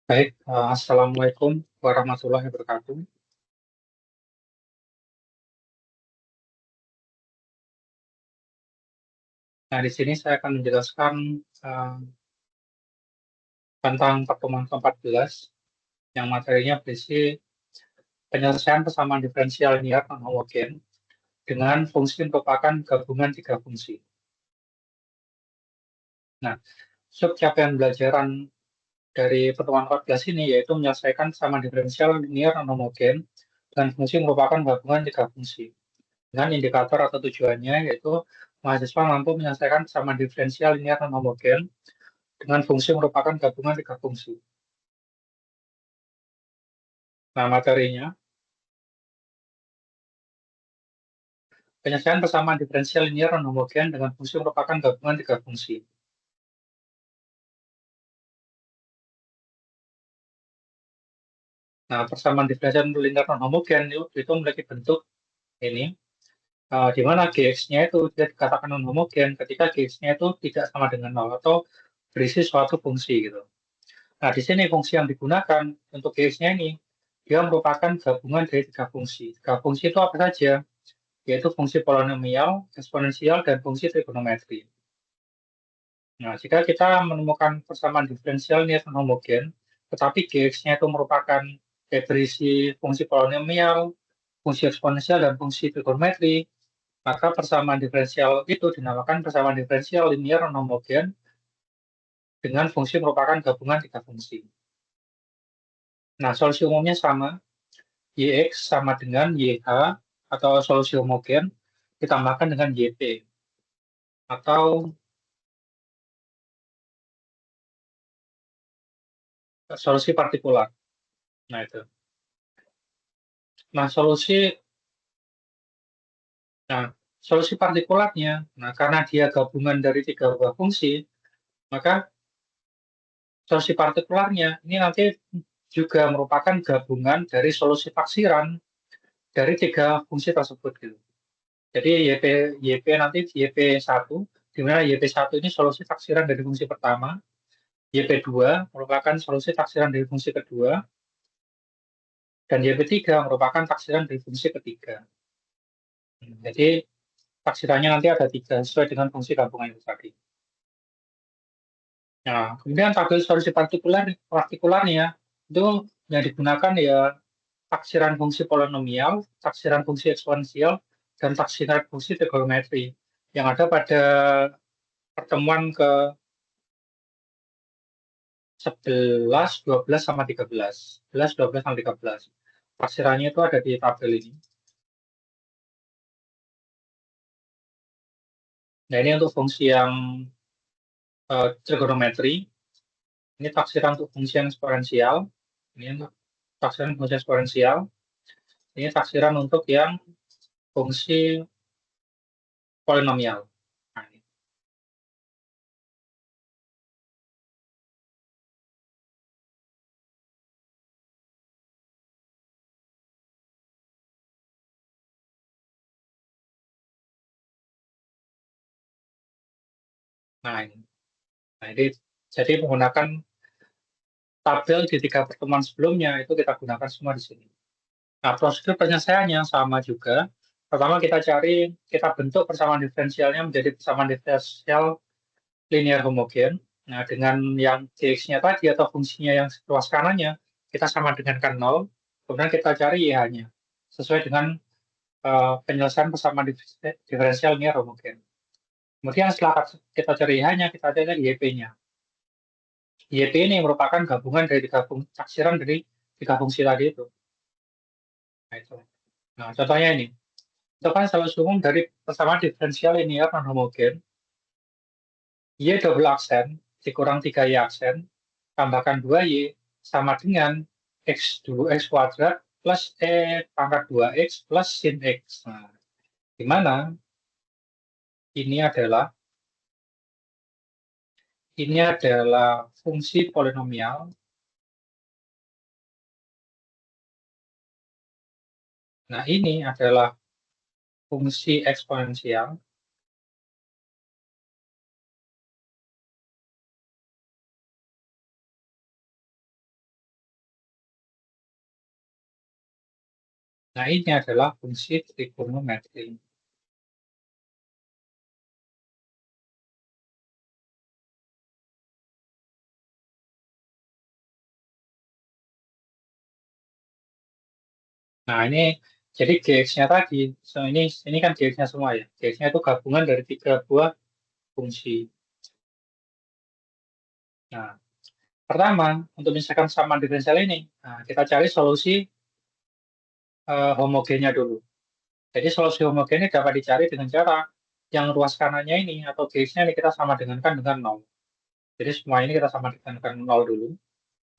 Baik, Assalamualaikum warahmatullahi wabarakatuh. Nah, di sini saya akan menjelaskan eh, tentang pertemuan ke-14 yang materinya berisi penyelesaian persamaan diferensial linear non homogen dengan fungsi merupakan gabungan tiga fungsi. Nah, subcapaian pembelajaran dari pertemuan ke-14 ini yaitu menyelesaikan persamaan diferensial linear non homogen dengan fungsi merupakan gabungan tiga fungsi. Dengan indikator atau tujuannya yaitu mahasiswa mampu menyelesaikan persamaan diferensial linear non homogen dengan fungsi merupakan gabungan tiga fungsi. Nah, materinya, penyelesaian persamaan diferensial linear non homogen dengan fungsi merupakan gabungan tiga fungsi. Nah, persamaan diferensial linear non homogen itu memiliki bentuk ini, di mana Gx-nya itu tidak dikatakan non homogen ketika Gx-nya itu tidak sama dengan nol atau berisi suatu fungsi gitu. Nah, di sini fungsi yang digunakan untuk Gx-nya ini, dia merupakan gabungan dari tiga fungsi. Tiga fungsi itu apa saja? Yaitu fungsi polinomial, eksponensial, dan fungsi trigonometri. Nah, jika kita menemukan persamaan diferensial linear non homogen, tetapi Gx-nya itu merupakan berisi fungsi polinomial, fungsi eksponensial, dan fungsi trigonometri, maka persamaan diferensial itu dinamakan persamaan diferensial linear non homogen dengan fungsi merupakan gabungan tiga fungsi. Nah, solusi umumnya sama, Yx sama dengan YH atau solusi homogen ditambahkan dengan YP atau solusi partikular. Nah, itu. Nah, Nah, solusi partikularnya, nah karena dia gabungan dari tiga buah fungsi, maka solusi partikularnya ini nanti juga merupakan gabungan dari solusi taksiran dari tiga fungsi tersebut gitu. Jadi YP nanti YP1, di mana YP1 ini solusi taksiran dari fungsi pertama, YP2 merupakan solusi taksiran dari fungsi kedua, dan YP3 merupakan taksiran dari fungsi ketiga. Jadi taksirannya nanti ada tiga sesuai dengan fungsi gabungan itu tadi. Nah, kemudian tabel solusi partikularnya itu yang digunakan ya taksiran fungsi polinomial, taksiran fungsi eksponensial, dan taksiran fungsi trigonometri yang ada pada pertemuan ke 11, 12, sama 13. 11, 12, sama 13. Taksirannya itu ada di tabel ini. Nah, ini untuk fungsi yang trigonometri. Ini taksiran untuk fungsi yang eksponensial. Ini untuk taksiran fungsi eksponensial. Ini taksiran untuk yang fungsi polinomial. Nah, nah, ini. Nah, ini jadi menggunakan tabel di tiga pertemuan sebelumnya itu kita gunakan semua di sini. Nah, prosedur penyelesaiannya sama juga. Pertama kita bentuk persamaan diferensialnya menjadi persamaan diferensial linear homogen. Nah, dengan yang dx-nya tadi atau fungsinya yang luas kanannya kita sama dengan kan 0. Kemudian kita cari YH-nya sesuai dengan penyelesaian persamaan diferensial linear homogen. Kemudian setelah kita cari YH-nya, kita cari YP-nya. YP ini merupakan gabungan dari taksiran dari tiga fungsi tadi itu. Nah, itu. Nah, contohnya ini. Itu kan solusi umum dari persamaan diferensial linear non homogen. Y double aksen dikurang 3Y aksen, tambahkan 2Y sama dengan X kuadrat plus pangkat 2X plus sin X. Nah, di mana ini adalah fungsi polinomial. Nah, ini adalah fungsi eksponensial. Nah, ini adalah fungsi trigonometri. Nah, ini jadi GX-nya tadi, ini kan GX-nya semua ya. GX-nya itu gabungan dari 3 buah fungsi. Nah, pertama, untuk misalkan sama diferensial ini, nah, kita cari solusi homogennya dulu. Jadi solusi homogen ini dapat dicari dengan cara yang ruas kanannya ini atau GX-nya ini kita sama dengankan dengan 0. Jadi semua ini kita sama dengankan 0 dulu.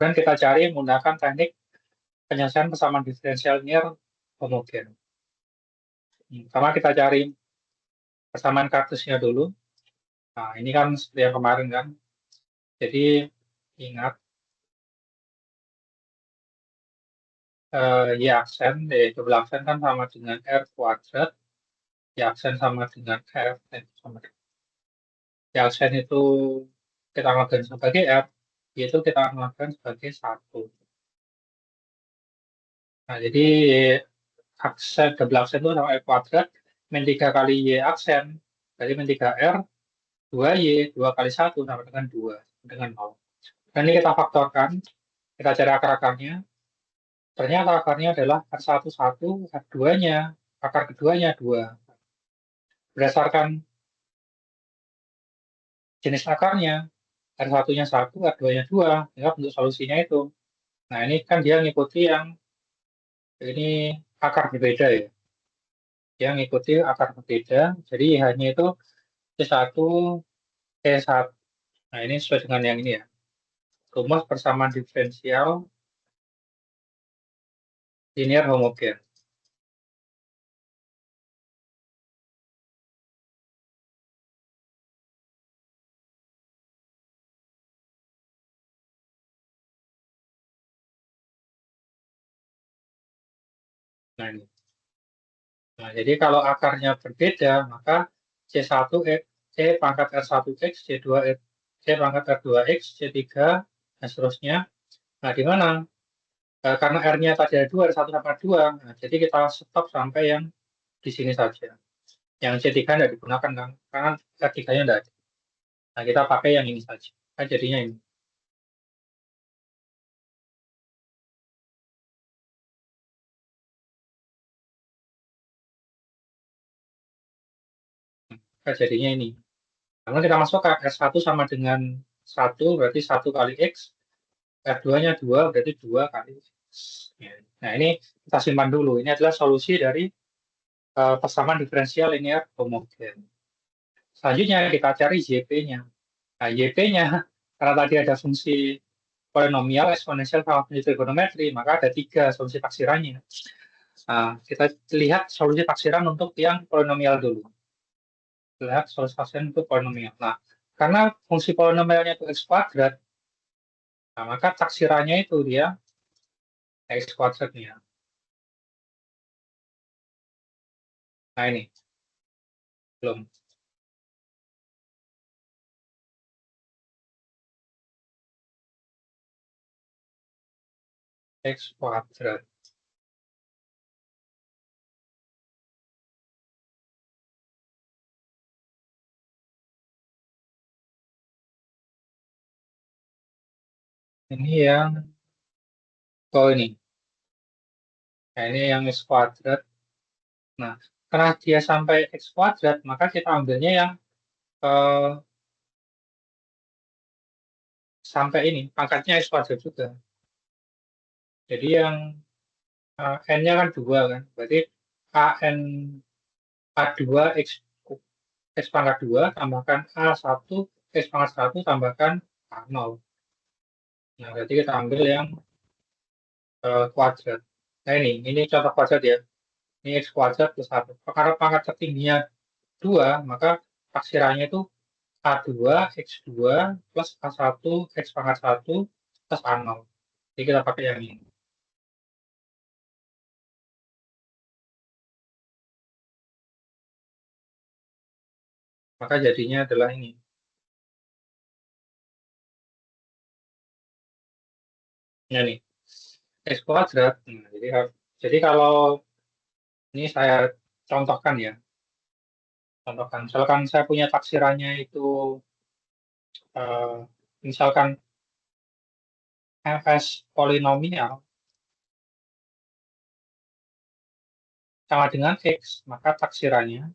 Dan kita cari menggunakan teknik penyelesaian persamaan diferensial linear homogen. Pertama kita cari persamaan kartusnya dulu. Nah, ini kan seperti yang kemarin kan. Jadi ingat Y aksen, double aksen kan sama dengan R kuadrat, Y aksen sama dengan F, sama Y aksen itu kita anggapkan sebagai R, yaitu kita anggapkan sebagai 1. Nah, jadi aksen double aksen itu sama Y kuadrat, min 3 kali Y aksen, berarti min 3 R, 2Y, 2 kali 1 sama dengan 2, dengan 0. Dan ini kita faktorkan, kita cari akar-akarnya, ternyata akarnya adalah R1, 1, R2-nya, akar keduanya 2. Berdasarkan jenis akarnya, R1-nya 1, R2-nya 2, ya bentuk solusinya itu. Nah, ini kan dia ngikuti yang ini akar berbeda ya. Dia ngikuti akar berbeda, jadi hanya itu C1, C1. Nah, ini sesuai dengan yang ini ya. Rumus persamaan diferensial linear homogen. Nah, ini. Nah, jadi kalau akarnya berbeda, maka C1 C pangkat R1X, C2 C pangkat R2X, C3, dan seterusnya. Nah, di mana? Karena R-nya tadi ada 2, R1 sama 2, nah, jadi kita stop sampai yang di sini saja. Yang C3 tidak digunakan kan, karena R3-nya tidak ada. Nah, kita pakai yang ini saja. Kan jadinya ini. Kan jadinya ini. Karena kita masuk ke R1 sama dengan 1, berarti 1 kali X, R2-nya 2, berarti 2 kali X. Ya. Nah, ini kita simpan dulu. Ini adalah solusi dari persamaan diferensial linear homogen. Selanjutnya kita cari YP-nya. Nah, YP-nya, karena tadi ada fungsi polinomial, eksponensial, sama fungsi trigonometri, maka ada 3 solusi taksirannya. Nah, kita lihat solusi taksiran untuk yang polinomial dulu. Lihat solusi taksiran untuk polinomial. Nah, karena fungsi polinomialnya itu X kuadrat, nah, maka taksirannya itu dia X kuadratnya. Nah, ini. Belum. X kuadrat. Ini yang, oh ini. Nah, ini yang X kuadrat. Nah, karena dia sampai X kuadrat, maka kita ambilnya yang eh, sampai ini, pangkatnya X kuadrat juga. Jadi yang N-nya kan 2 kan, berarti AN A2 X pangkat 2 tambahkan A1 X pangkat 1 tambahkan A0. Nah, berarti kita ambil yang kuadrat. Nah, ini contoh kuadrat ya. Ini X kuadrat plus 1. Karena pangkat tertingginya 2, maka taksirannya itu A2 X2 plus A1 X pangkat 1 plus A0. Jadi kita pakai yang ini. Maka jadinya adalah ini. Ya nih, X kuadrat. Nah, jadi kalau Ini saya contohkan ya. Contohkan, misalkan saya punya taksirannya itu, eh, misalkan fs polinomial sama dengan X, maka taksirannya,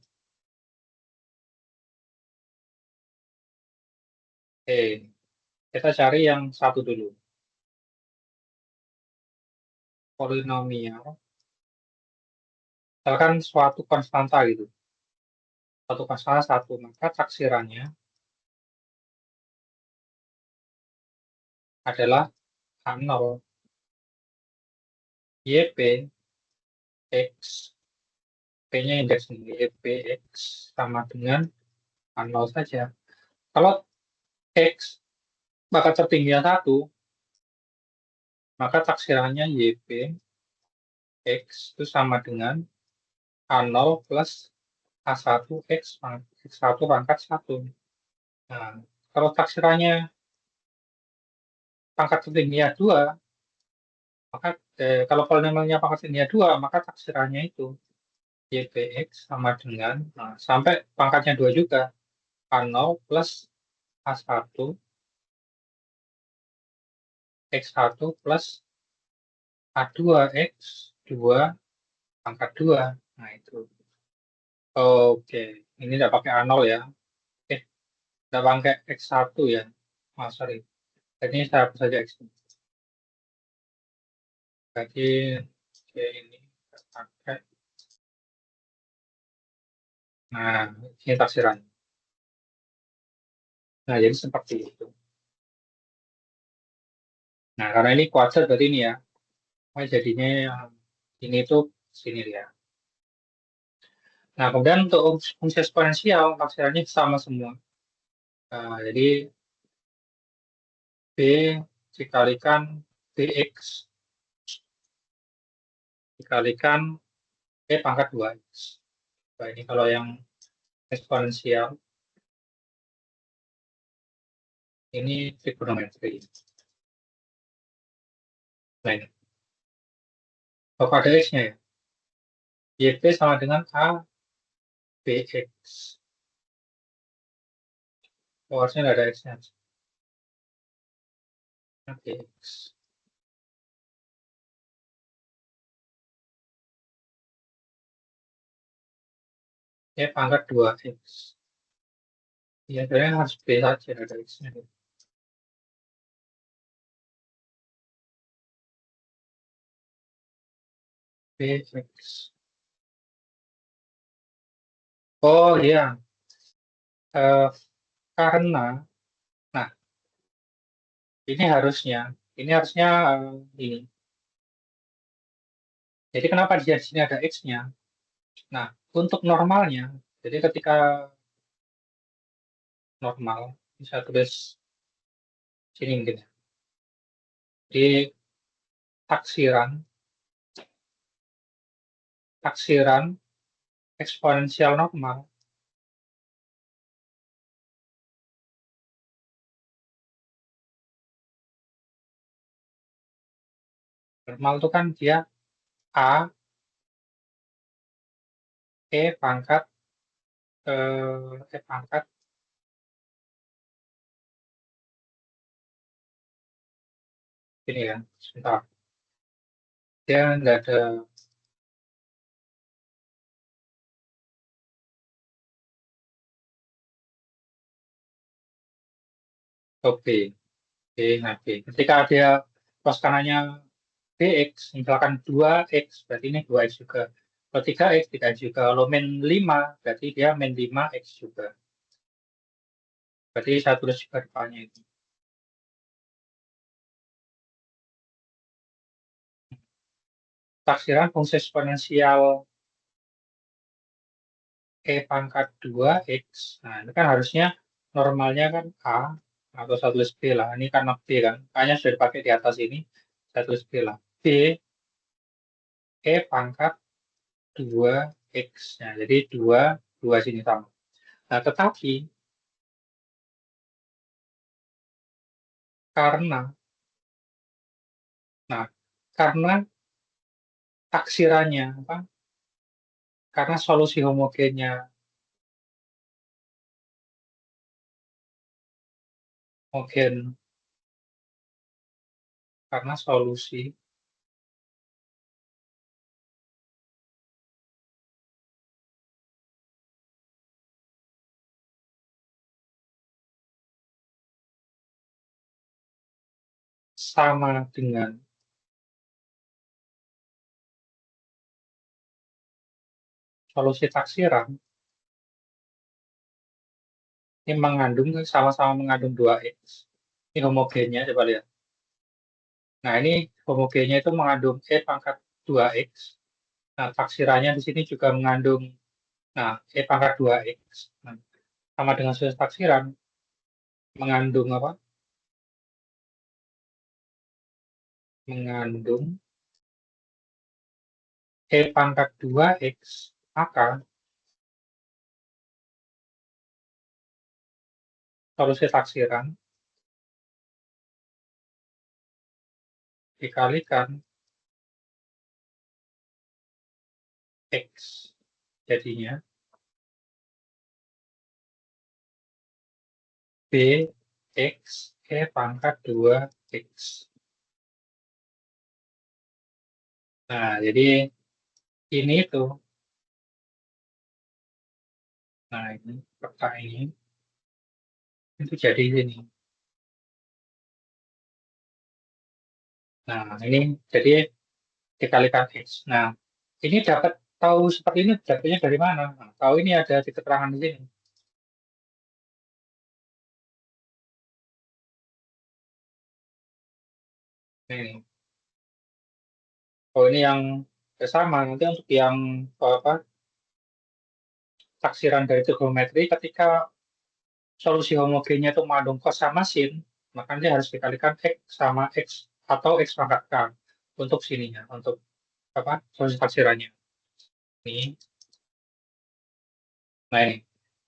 kita cari yang satu dulu. Polinomial, misalkan suatu konstanta gitu. Suatu konstanta satu, maka taksirannya adalah A0, YP, X, P-nya indeks nih, YP, X sama dengan A0 saja. Kalau X maka tertingginya satu, maka taksirannya YP, X itu sama dengan A0 plus A1 X1 pangkat 1. Nah, kalau taksirannya pangkat tertingginya 2, maka kalau polinomialnya pangkat tertingginya 2, maka taksirannya itu YPX sama dengan, nah, sampai pangkatnya 2 juga, A0 plus A1 X1 plus A2 X2 pangkat 2. Nah, itu. Oke, ini tidak pakai A0 ya. Oke, tidak pakai X1 ya. Oh, sorry. Ini saya hapus saja X. Jadi, oke, ini kita pakai. Nah, ini taksiran. Nah, jadi seperti itu. Nah, karena ini kuadrat berarti ini ya. Nah, jadinya yang ini tuh sini ya. Nah, kemudian untuk fungsi eksponensial, taksirannya sama semua. Nah, jadi B dikalikan BX dikalikan B pangkat 2X. Nah, ini kalau yang eksponensial, ini trigonometri. Nah, ini. Oh, ada X-nya ya. YP sama dengan ABX. Oh, harusnya nggak ada X-nya. ABX. Y pangkat 2X. Ya, sebenarnya harus B saja ada X-nya. BX. Oh iya, Eh, karena, nah ini harusnya ini. Jadi kenapa di sini ada X-nya? Nah, untuk normalnya, jadi ketika normal, bisa tulis sini mungkin ya. Di taksiran, taksiran eksponensial normal, normal itu kan dia A, pangkat, pangkat, ini ya, sebentar. Dia nggak ada, B, nah B. Ketika dia pas kanannya BX, misalkan 2X, berarti ini 2X juga. Kalau 3X, 3X juga. Kalau min 5, berarti dia min 5X juga. Berarti saya tulis juga depannya itu. Taksiran fungsi eksponensial pangkat 2X. Nah, ini kan harusnya normalnya kan A, atau saya tulis B lah. Ini karena B kan. A-nya sudah dipakai di atas ini, saya tulis B lah. B, pangkat 2X. Nah, jadi 2 sini sama. Nah, tetapi karena, nah, karena taksirannya apa? karena solusi homogennya homogen karena solusi sama dengan solusi taksiran ini mengandung sama-sama mengandung 2x. Ini homogennya coba lihat. Nah, ini homogennya itu mengandung pangkat 2x. Nah, taksirannya di sini juga mengandung pangkat 2x. Nah, sama dengan solusi taksiran mengandung apa? Mengandung pangkat 2x, maka solusi taksiran dikalikan x. Jadinya bx pangkat 2x. Nah, jadi ini tuh. Nah, ini peta ini itu jadi ini. Nah, ini jadi dikalikan x. Nah, ini dapat tahu seperti ini dapatnya dari mana? Nah, tahu ini ada di keterangan di sini. Ini. Oh, ini yang sama. Nanti untuk yang apa taksiran dari trigonometri ketika solusi homogennya itu mengandung cos sama sin, maka dia harus dikalikan x sama x atau x pangkat k untuk sininya, untuk apa solusi taksirannya. Ini. Nah, ini.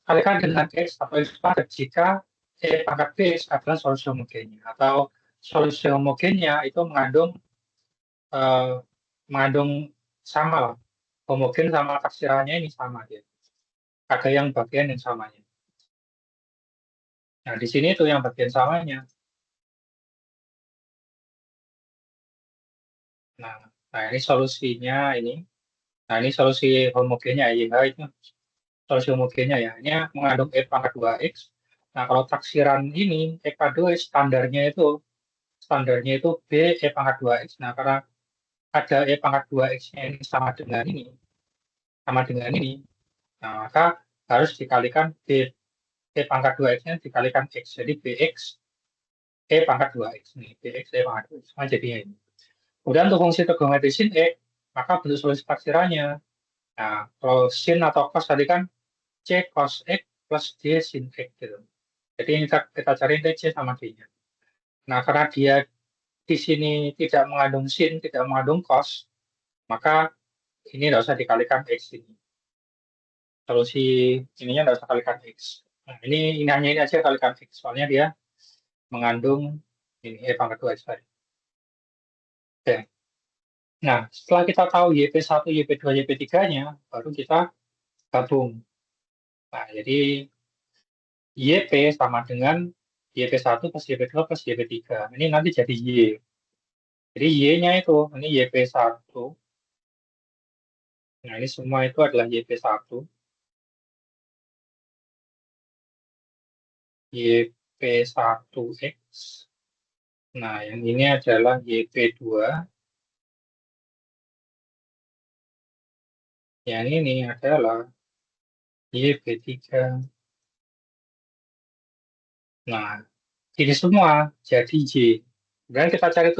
Kalikan dengan x atau x pangkat jika pangkat b adalah solusi homogennya atau solusi homogennya itu eh, mengandung sama lah. Homogen sama taksirannya ini sama dia. Ada yang bagian yang samanya. Nah, di sini itu yang bagian samanya. Nah, nah ini solusinya ini. Nah, ini solusi homogennya ya, itu solusi homogennya ya. Ini mengandung pangkat 2x. Nah, kalau taksiran ini pangkat 2x standarnya itu b pangkat 2x. Nah, karena ada pangkat 2x-nya ini sama dengan ini. Nah, maka harus dikalikan b pangkat 2x-nya dikalikan x. Jadi bx pangkat 2x nih, bx pangkat 2x. Nah, jadinya ini. Kemudian untuk fungsi trigonometri sin maka bentuk solusi taksirannya. Nah, kalau sin atau cos tadi kan c cos x plus d sin x gitu. Jadi ini kita cari c sama d-nya. Nah, karena dia di sini tidak mengandung sin, tidak mengandung cos, maka ini tidak usah dikalikan x ini. Solusi ininya tidak usah kalikan x. Nah, ini hanya ini aja kalikan x. Soalnya dia mengandung ini pangkat 2x tadi. Oke. Nah, setelah kita tahu YP1, YP2, YP3-nya, baru kita gabung. Nah, jadi YP sama dengan YP1 plus YP2 plus YP3. Ini nanti jadi Y. Jadi Y-nya itu, ini YP1. Nah, ini semua itu adalah YP1. YP1X. Nah, yang ini adalah YP2. Yang ini adalah YP3. Nah, ini semua jadi Y. Kemudian kita cari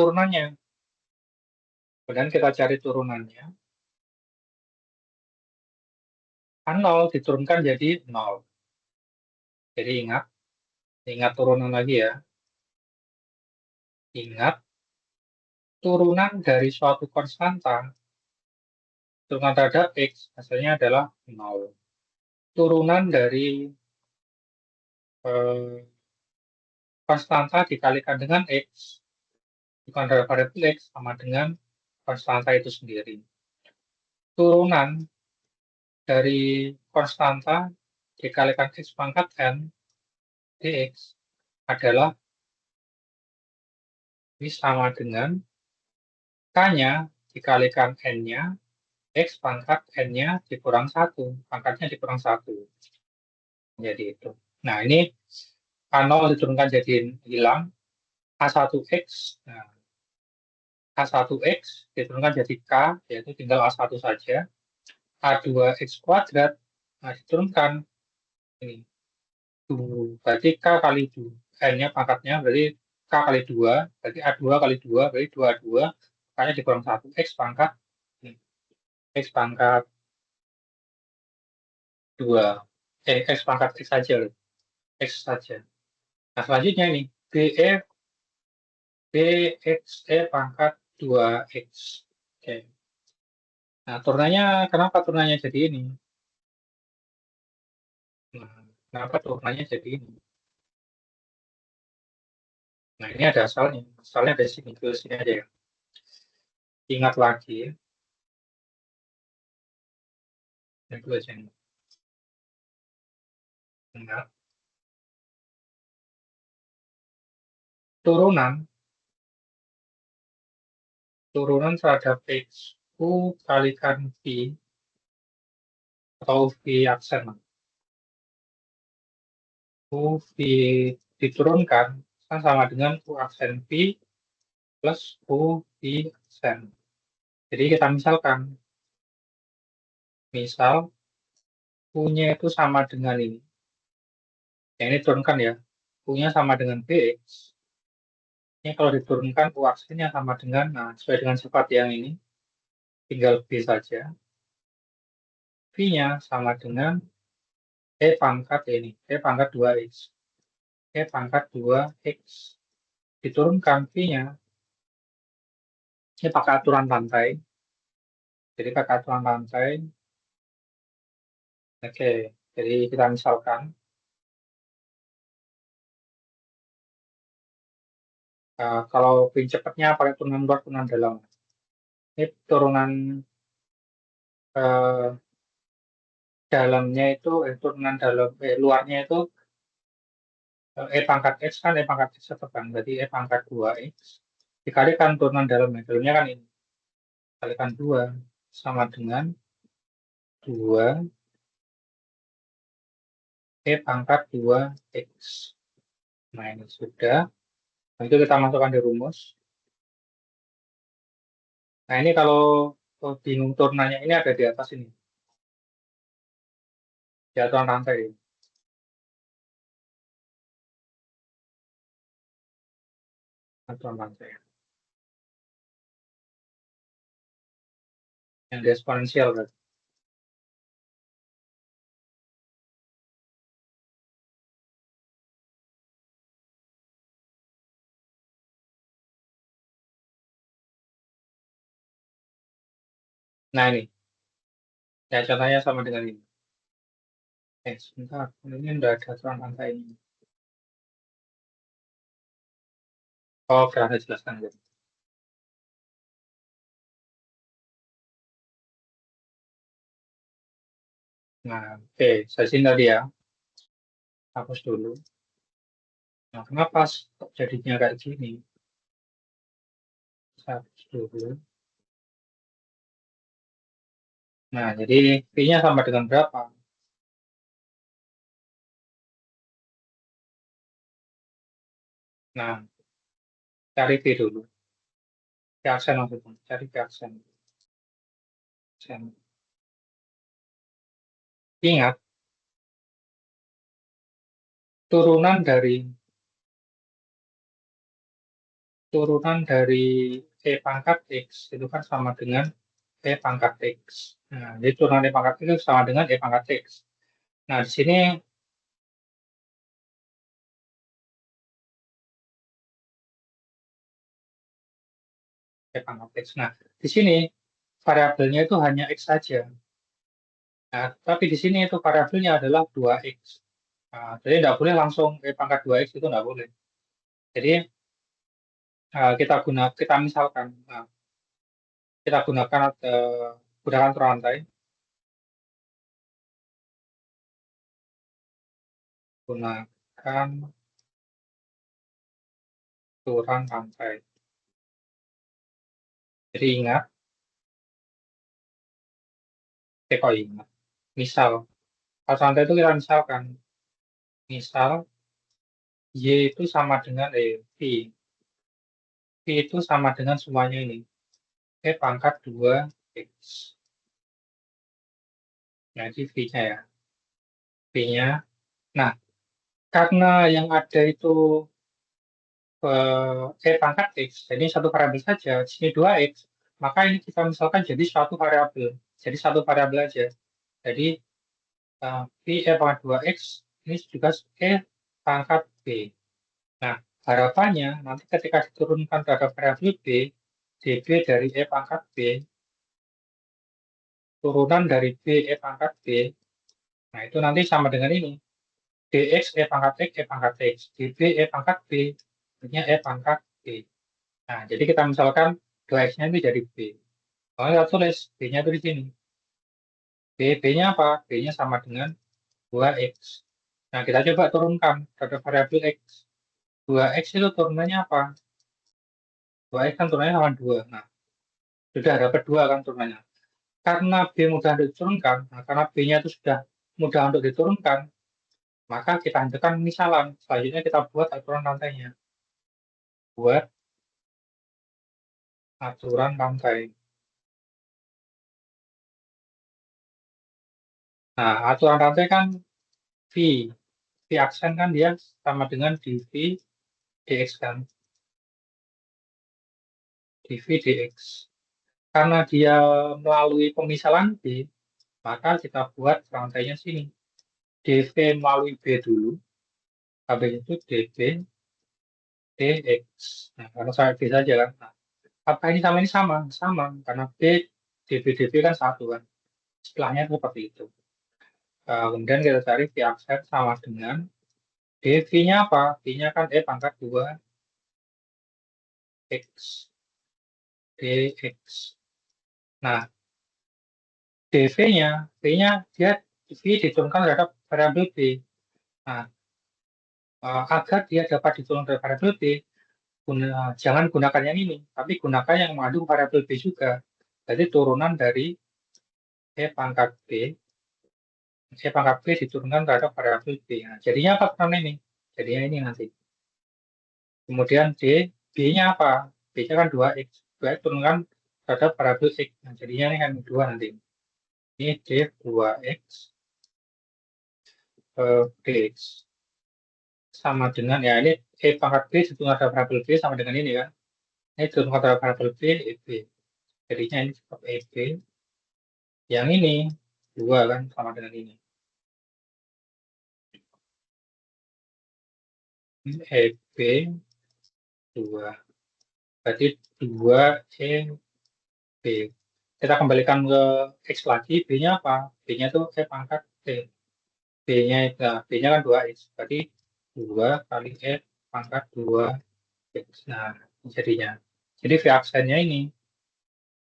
turunannya. Kan 0 diturunkan jadi 0. Jadi ingat, ingat turunan lagi ya. Ingat, turunan dari suatu konstanta, turunan terhadap X, hasilnya adalah 0. Turunan dari eh, konstanta dikalikan dengan X, bukan dari variabel X, sama dengan konstanta itu sendiri. Turunan dari konstanta dikalikan X pangkat N dx adalah ini sama dengan K-nya dikalikan N-nya, X pangkat N-nya dikurang 1, pangkatnya dikurang 1. Jadi itu. Nah, ini K0 diturunkan jadi hilang, A1X, nah, A1X diturunkan jadi K, yaitu tinggal A1 saja. A2X kuadrat, nah diturunkan ini, berarti K kali 2, N-nya pangkatnya berarti K kali 2, berarti A2 kali 2, berarti 22, makanya dikurang 1, X pangkat, ini, X pangkat 2, X pangkat X saja, X saja. Nah, selanjutnya ini, BXE pangkat 2X. Oke. Nah, turnanya, kenapa turnanya jadi ini? Nah, kenapa turnanya jadi ini? Nah, ini ada asalnya. Asalnya dari sini, ke sini aja ya. Ingat lagi, yang dulu aja nih. Ingat, turunan, turunan terhadap X, U kalikan V, atau V aksen. U V diturunkan, kan sama dengan U aksen V plus U V aksen. Jadi kita misalkan, misal U-nya itu sama dengan ini. Yang ini turunkan ya. U-nya sama dengan BX. Ini kalau diturunkan U aksennya sama dengan, nah sesuai dengan sifat yang ini, tinggal B saja. V-nya sama dengan E pangkat ini, E pangkat 2X. E pangkat 2X. Diturunkan V-nya, ini pakai aturan rantai. Jadi pakai aturan rantai. Oke, jadi kita misalkan, kalau pin cepatnya pakai turunan luar, turunan dalam. Ini turunan eh, dalamnya itu, turunan dalam, luarnya itu E pangkat X kan E pangkat X tetap kan, berarti E pangkat 2X dikalikan turunan dalamnya, dalamnya kan ini, kalikan 2 sama dengan 2 E pangkat 2X. Nah ini sudah, nah, itu kita masukkan di rumus. Nah ini kalau bingung turunannya, ini ada di atas ini, di aturan rantai ini. Aturan rantai yang di eksponensial berarti. Nah ini, ya contohnya sama dengan ini. Sebentar, ini udah ada aturan rantai ini. Oh, oke, saya jelaskan aja. Nah, oke, saya sini tadi ya, hapus dulu. Nah, kenapa jadinya kayak gini? Saya hapus dulu. Nah, jadi V-nya sama dengan berapa? Nah, cari V dulu. V aksen maksudnya. Cari V aksen. Aksen. Ingat, turunan dari E pangkat X itu kan sama dengan E pangkat X. Nah, jadi turunan E pangkat X itu sama dengan E pangkat X. Nah, di sini E pangkat X. Nah, di sini variabelnya itu hanya X saja. Nah, tapi di sini itu variabelnya adalah 2X. Nah, jadi tidak boleh langsung pangkat 2X itu tidak boleh. Jadi kita misalkan, kita gunakan gunakan rantai. gunakan aturan rantai. Jadi ingat, kok ingat. Misal, aturan rantai itu kita misalkan, misal Y itu sama dengan V. V itu sama dengan semuanya ini. Pangkat 2X. Nah, ini V-nya ya. V-nya. Nah, karena yang ada itu pangkat X, jadi satu variabel saja, di sini 2X, maka ini kita misalkan jadi suatu variabel. Jadi satu variabel aja. Jadi, V pangkat 2X, ini juga pangkat B. Nah, harapannya nanti ketika diturunkan terhadap variabel B, dB dari pangkat B, turunan dari B pangkat B, nah itu nanti sama dengan ini. Dx pangkat X pangkat X, dB pangkat B, artinya pangkat B. Nah, jadi kita misalkan 2X-nya itu jadi B. Kalau kita tulis B-nya itu di sini. B-nya apa? B-nya sama dengan 2X. Nah, kita coba turunkan terhadap variabel X. 2X itu turunannya apa? 2X kan turunannya sama 2. Nah, sudah dapat 2 kan turunannya. Karena B mudah untuk diturunkan, nah, karena B-nya itu sudah mudah untuk diturunkan, maka kita hentikan misalan. Selanjutnya kita buat aturan rantainya. Buat aturan rantai. Nah, aturan rantai kan V. V aksen kan dia sama dengan dV dx kan. dV dx. Karena dia melalui pemisalan B, maka kita buat rantainya sini. dV melalui B dulu, habis itu dV dx. Nah, kalau saya B saja kan. Nah, apa ini sama ini sama? Sama, karena B, dV kan satu kan. Istilahnya seperti itu. Kemudian kita cari V aksen sama dengan dV-nya apa? V-nya kan pangkat 2X dx. Nah, dV-nya, V-nya dia V diturunkan terhadap variabel B. Nah, agar dia dapat diturunkan terhadap variabel B, jangan gunakan yang ini, tapi gunakan yang mengandung variabel B juga. Jadi turunan dari pangkat B, pangkat B diturunkan terhadap variabel B. Nah, jadinya apa karena ini? Jadinya ini nanti. Kemudian B-nya apa? B-nya kan 2X. 2X turunkan terhadap variabel X. Nah, jadinya ini kan 2 nanti. Ini D 2X dx sama dengan, ya ini pangkat B diturunkan terhadap variabel B sama dengan ini kan. Ini diturunkan terhadap variabel B, EB. Jadinya ini tetap EB. Yang ini 2 kan sama dengan ini. Ini EB 2. Berarti 2 EB. Kita kembalikan ke X lagi, B-nya apa? B-nya itu pangkat B. B-nya nah, B-nya kan 2X. Berarti 2 kali pangkat 2X. Nah, jadinya. Jadi V aksennya ini,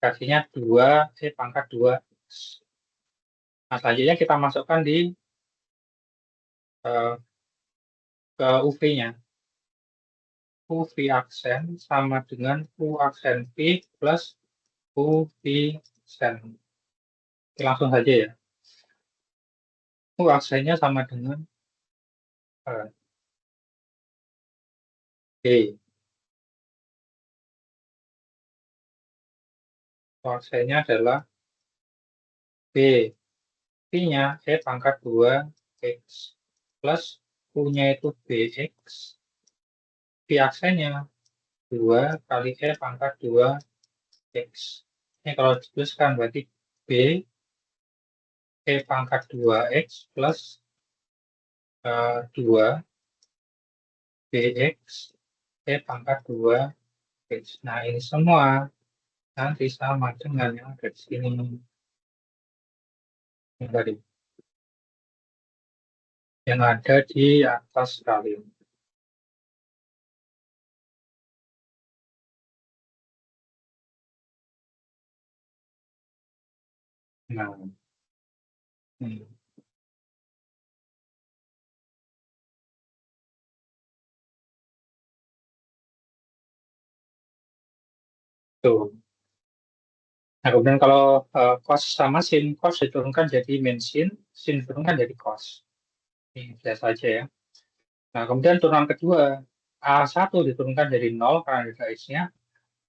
kasihnya 2 pangkat 2X. Nah, selanjutnya kita masukkan di ke UV-nya. UV aksen sama dengan U aksen P plus UV aksen. Langsung saja ya. U aksennya sama dengan D. U aksennya adalah B. P-nya pangkat 2X plus U-nya itu BX. P aksennya 2 kali pangkat 2X. Ini kalau dituliskan berarti B pangkat 2X plus 2 BX pangkat 2X. Nah, ini semua nanti sama dengan yang ada di sini. Yang tadi. Yang ada di atas sekali. Nah, ini. Tuh. Nah, kemudian kalau cos sama sin, cos diturunkan jadi min sin diturunkan jadi cos. Ini biasa aja ya. Nah, kemudian turunan kedua, A1 diturunkan jadi 0 karena ada X-nya,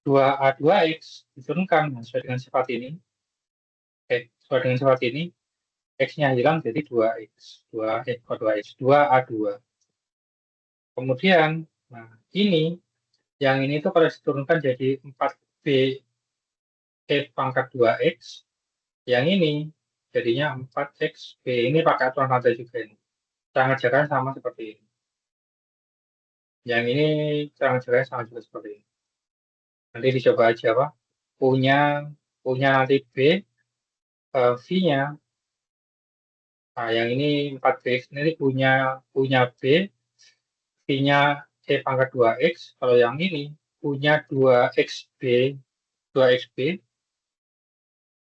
2A2X diturunkan sesuai dengan sifat ini. Sesuai dengan sifat ini, X-nya hilang jadi 2X. 2X, 2A2. Kemudian, nah ini, yang ini tuh kalau diturunkan jadi 4B E pangkat 2X, yang ini jadinya 4XB. Ini pakai aturan rantai juga ini. Cara ngerjakan sama seperti ini. Yang ini cara ngerjakan sama juga seperti ini. Nanti dicoba aja Pak. Punya punya nanti B, V-nya. Nah, yang ini 4X nanti punya B, V-nya E pangkat 2X. Kalau yang ini punya 2XB, 2XB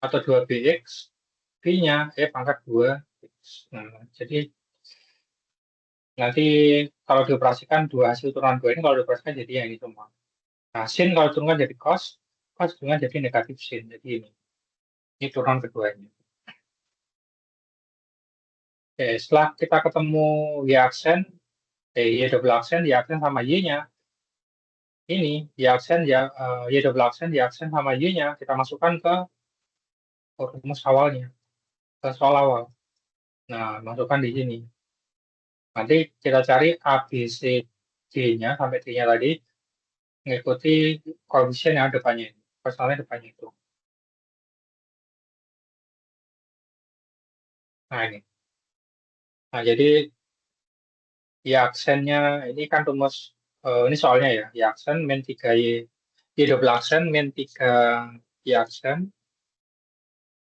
atau 2BX, V-nya E pangkat 2X. Nah, jadi nanti kalau dioperasikan dua hasil turunan dua ini kalau dioperasikan jadi yang ini semua. Nah, sin kalau turunkan jadi cos, cos turunkan jadi negatif sin. Jadi ini turunan keduanya. Oke, setelah kita ketemu y aksen, y double aksen, y aksen sama y-nya, ini y aksen, y double aksen, y aksen sama y-nya kita masukkan ke rumus awalnya, ke soal awal. Nah, masukkan di sini. Nanti kita cari A, B, C, D-nya sampai D-nya tadi mengikuti koefisien yang depannya ini. Personalnya depannya itu. Nah, ini. Nah, jadi y aksennya ini kan rumus, ini soalnya ya, y aksen min 3y, y double aksen min 3 y aksen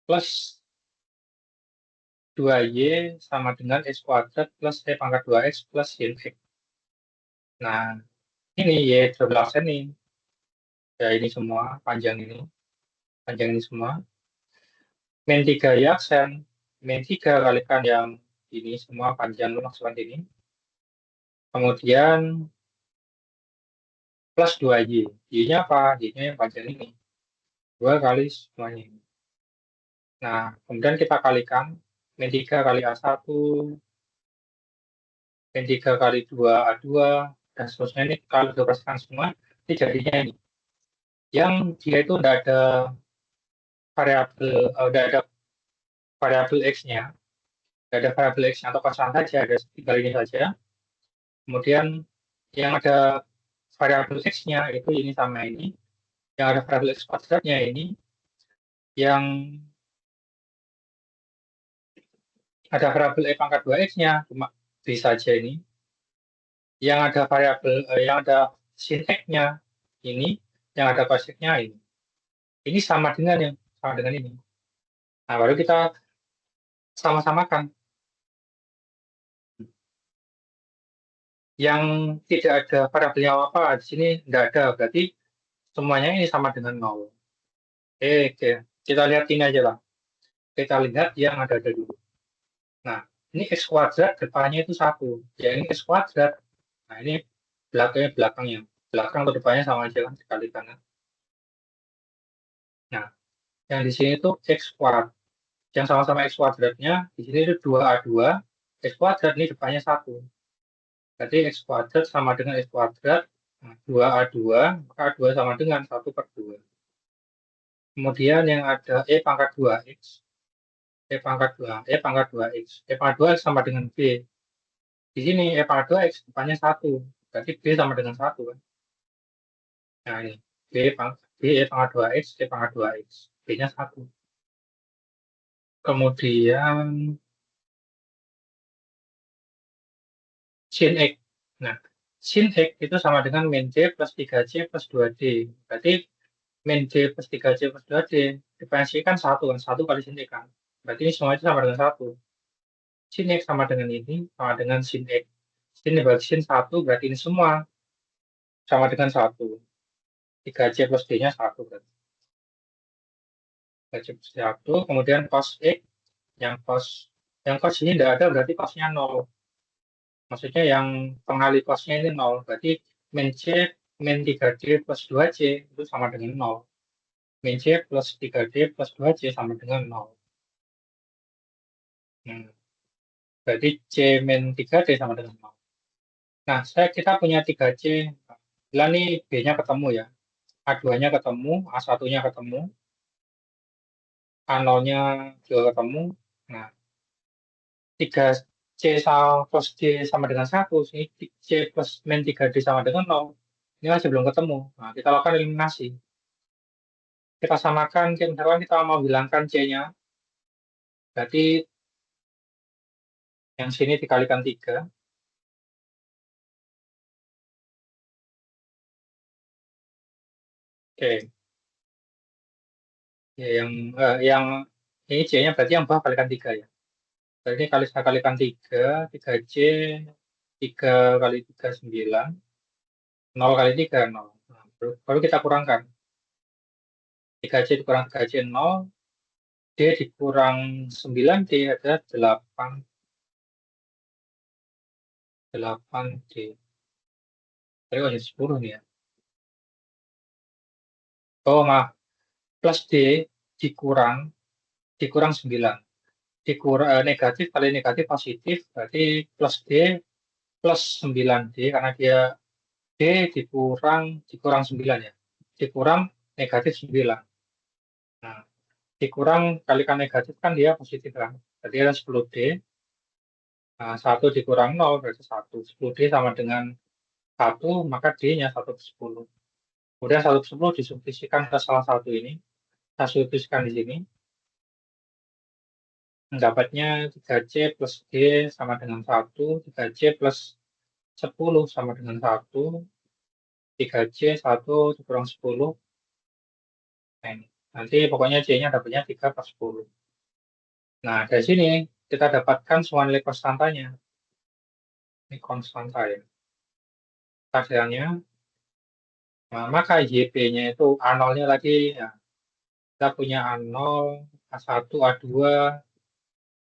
plus 2y sama dengan x kuadrat plus e pangkat 2x plus sin x. Nah, ini y double aksen nih. Ya, ini semua, panjang ini semua. Min 3 y aksen, min 3 kalikan yang ini semua panjang masukkan ini. Kemudian plus 2y. Y-nya apa? Y-nya yang panjang ini. 2 kali semuanya ini. Nah, kemudian kita kalikan min 3 kali A1, min 3 kali 2A2, dan seterusnya ini kalau dioperasikan semua, ini jadinya ini. Yang dia itu tidak ada variabel, tidak ada variabel X-nya, tidak ada variabel X-nya atau kosong saja, ada tinggal ini saja. Kemudian yang ada variabel X-nya itu ini sama ini, yang ada variabel X kuadratnya ini, yang ada variabel E pangkat 2X-nya, cuma B saja ini, yang ada variabel yang ada sin x-nya ini, yang ada cos x-nya ini. Ini sama dengan ini. Nah, baru kita sama-samakan. Yang tidak ada variabelnya apa di sini tidak ada, berarti semuanya ini sama dengan 0. Oke. Kita lihat ini aja lah. Kita lihat yang ada dulu. Nah, ini x kuadrat depannya itu 1. Ya, ini x kuadrat. Nah, ini belakangnya. Belakang atau depannya sama aja kan, dikalikan. Nah, yang di sini itu x kuadrat. Yang sama-sama x kuadratnya, di sini itu 2A2. X kuadrat ini depannya 1. Jadi x kuadrat sama dengan x kuadrat. Nah, 2A2, maka A2 sama dengan 1/2. Kemudian yang ada E pangkat 2X. E pangkat 2, E pangkat 2X. E pangkat 2X sama dengan B. Di sini E pangkat 2X depannya 1. Berarti B sama dengan 1 kan. Nah ini, B E pangkat 2X, E pangkat 2X. B-nya 1. Kemudian sin X. Nah, sin X itu sama dengan min C plus 3C plus 2D. Berarti min C plus 3C plus 2D diferensikan 1 kan. 1 kali sin X kan. Berarti ini semua itu sama dengan 1. Sin X sama dengan ini, sama dengan sin X. Sin dibagi sin 1, berarti ini semua sama dengan 1. 3C plus D-nya 1 berarti. 3C plus 1, kemudian cos X, yang cos ini tidak ada, berarti cosnya 0. Maksudnya yang pengali cosnya ini 0. Berarti min C, min 3D plus 2C itu sama dengan 0. min C plus 3D plus 2C sama dengan 0. Berarti C min 3D sama dengan 0. Nah, kita punya 3C. Bila nih B-nya ketemu ya. A2-nya ketemu, A1-nya ketemu, A0-nya juga ketemu. Nah, 3C sama plus D sama dengan 1. Sini C plus min 3D sama dengan 0. Ini masih belum ketemu. Nah, kita lakukan eliminasi. Kita samakan, misalkan kita mau hilangkan C-nya. Berarti yang sini dikalikan 3. Oke. Ya, yang ini C-nya berarti yang bawah kalikan 3 ya. Berarti kali saya kalikan 3, 3C, 3 kali 3, 9, 0 kali 3, 0. Nah, baru kita kurangkan. 3C dikurang 3C, 0. D dikurang 9, D adalah 8. 8D. Tadi masih 10 nih ya. Oh, maaf. Plus D dikurang 9. Negatif kali negatif positif, berarti plus D plus 9D, karena dia D dikurang 9 ya. Dikurang negatif 9. Nah, dikurang kalikan negatif kan dia positif kan. Jadi ada 10D. Nah, 1 dikurang 0 berarti 1. 10D sama dengan 1, maka D-nya 1 per 10. Kemudian 1 per 10 disubstitusikan ke salah satu ini. Saya substitusikan di sini. Mendapatnya 3C plus D sama dengan 1. 3C plus 10 sama dengan 1. 3C 1 dikurang 10. Nah, ini. Nanti pokoknya C-nya dapatnya 3 per 10. Nah, dari sini kita dapatkan semua nilai konstantanya. Ini konstanta ya. Hasilnya, nah, maka YP-nya itu A0-nya lagi, ya. Kita punya A0, A1, A2,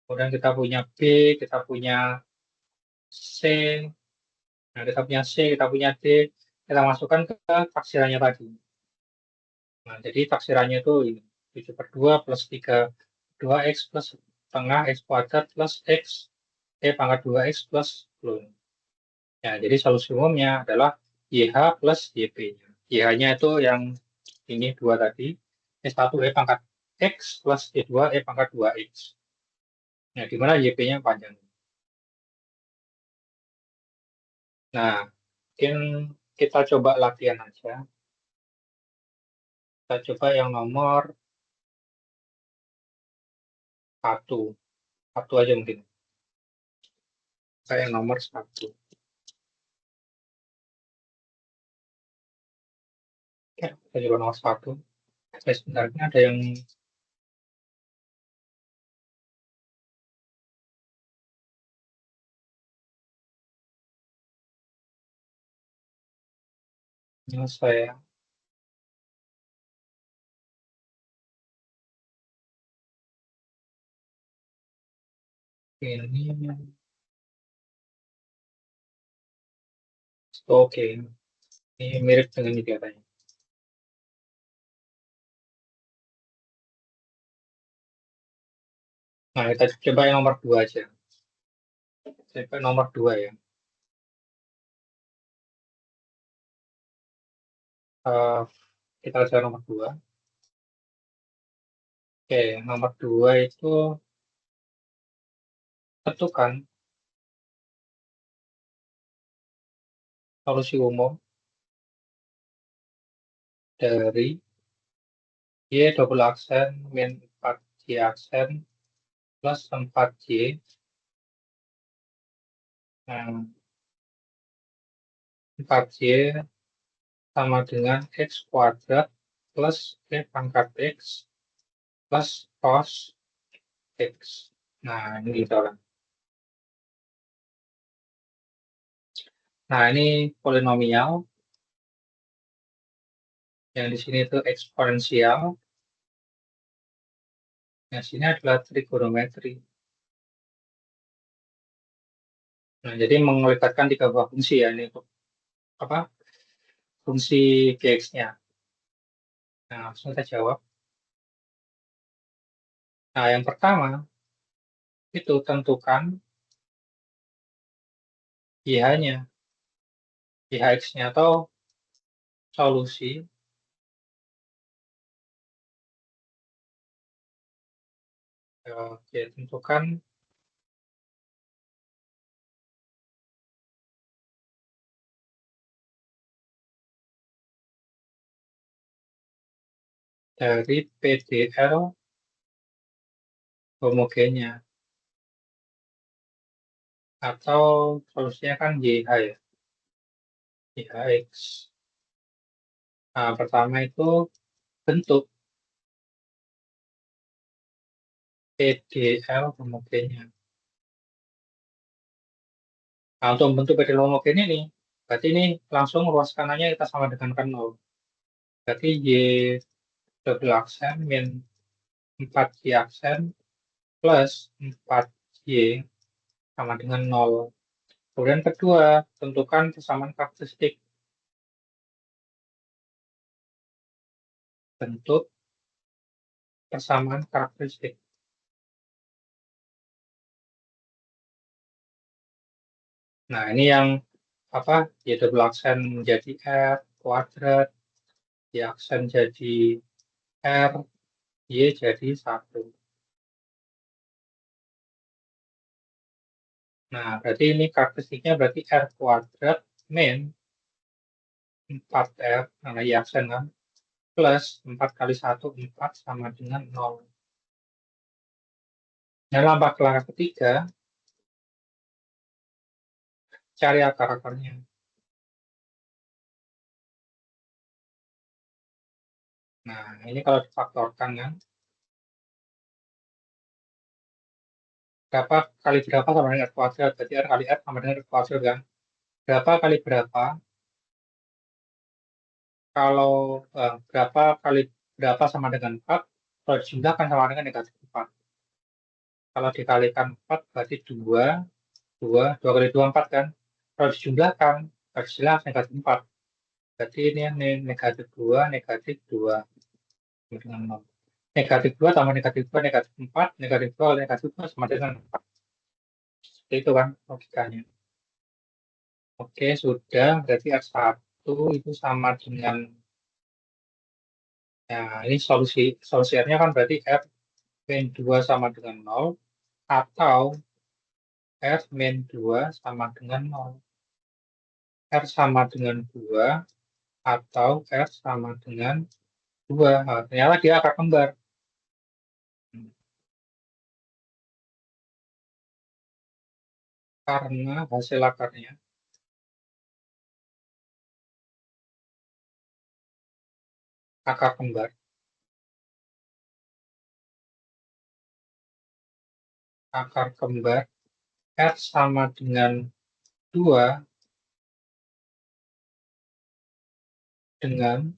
kemudian kita punya B, kita punya C, nah kita punya C, kita punya D, kita masukkan ke taksirannya tadi. Nah, jadi taksirannya itu ini, 7 per 2 plus 3, 2X plus setengah X kuadrat plus X, pangkat 2X plus 10. Ya, jadi solusi umumnya adalah YH plus YP-nya. YH-nya itu yang ini 2 tadi, S1 pangkat X plus Y2 pangkat 2X. Nah, di mana YP-nya panjang. Nah, mungkin kita coba latihan aja. Kita coba yang nomor 1. 1 aja mungkin. Kita yang nomor 1. Ya, kita coba nomor 1. Sebenarnya ada yang saya ini oke. Ini mirip dengan ini katanya. Nah, kita coba yang nomor 2 aja. Coba nomor 2 ya. Eh, kita coba nomor 2. Oke, nomor 2 itu tentukan solusi umum dari Y double aksen min 4Y aksen plus 4Y. Nah, 4Y sama dengan X kuadrat plus pangkat X plus cos X. Nah, ini gitu kan. Nah, ini polinomial. Yang di sini itu eksponensial. Yang sini adalah trigonometri. Nah, jadi melibatkan 3 buah fungsi ya, ini untuk apa? Fungsi GX-nya. Nah, langsung kita jawab. Nah, yang pertama, itu tentukan IH-nya, IHX-nya atau solusi oke, tentukan dari PDL homogennya atau solusinya kan YH ya, YHX. Nah, pertama itu bentuk PDL homogennya. Nah, untuk bentuk PDL homogen ini, berarti ini langsung ruas kanannya kita sama dengan kan 0. Berarti Y double aksen min 4Y aksen plus 4Y sama dengan 0. Kemudian kedua, tentukan persamaan karakteristik bentuk persamaan karakteristik. Nah, ini yang apa? Y double aksen menjadi R kuadrat, Y aksen jadi R, Y jadi 1. Nah, berarti ini karakteristiknya berarti R kuadrat min 4R, karena Y aksen kan, plus 4 kali 1, 4 sama dengan 0. Nah, langkah ketiga, cari akar-akarnya. Nah, ini kalau difaktorkan kan, berapa kali berapa sama dengan R kuadrat, berarti R kali R sama dengan R kuadrat kan. Berapa kali berapa, kalau berapa kali berapa sama dengan 4, kalau dijumlahkan sama dengan negatif 4. Kalau dikalikan 4 berarti 2, 2 kali 2, 4 kan. Kalau dijumlahkan, harus jelas negatif 4. Berarti ini yang negatif 2, negatif 2. Dengan 0. Negatif 2 tambah negatif 2, negatif 4, negatif 2 kali negatif 2 sama dengan 4. Seperti itu kan logikanya. Oke, sudah. Berarti R1 itu sama dengan, ya ini solusi R-nya kan berarti R min 2 sama dengan 0, atau R min 2 sama dengan 0. R sama dengan 2, atau R sama dengan 2. Nah, ternyata dia akar kembar. Karena hasil akarnya akar kembar. Akar kembar R sama dengan 2 dengan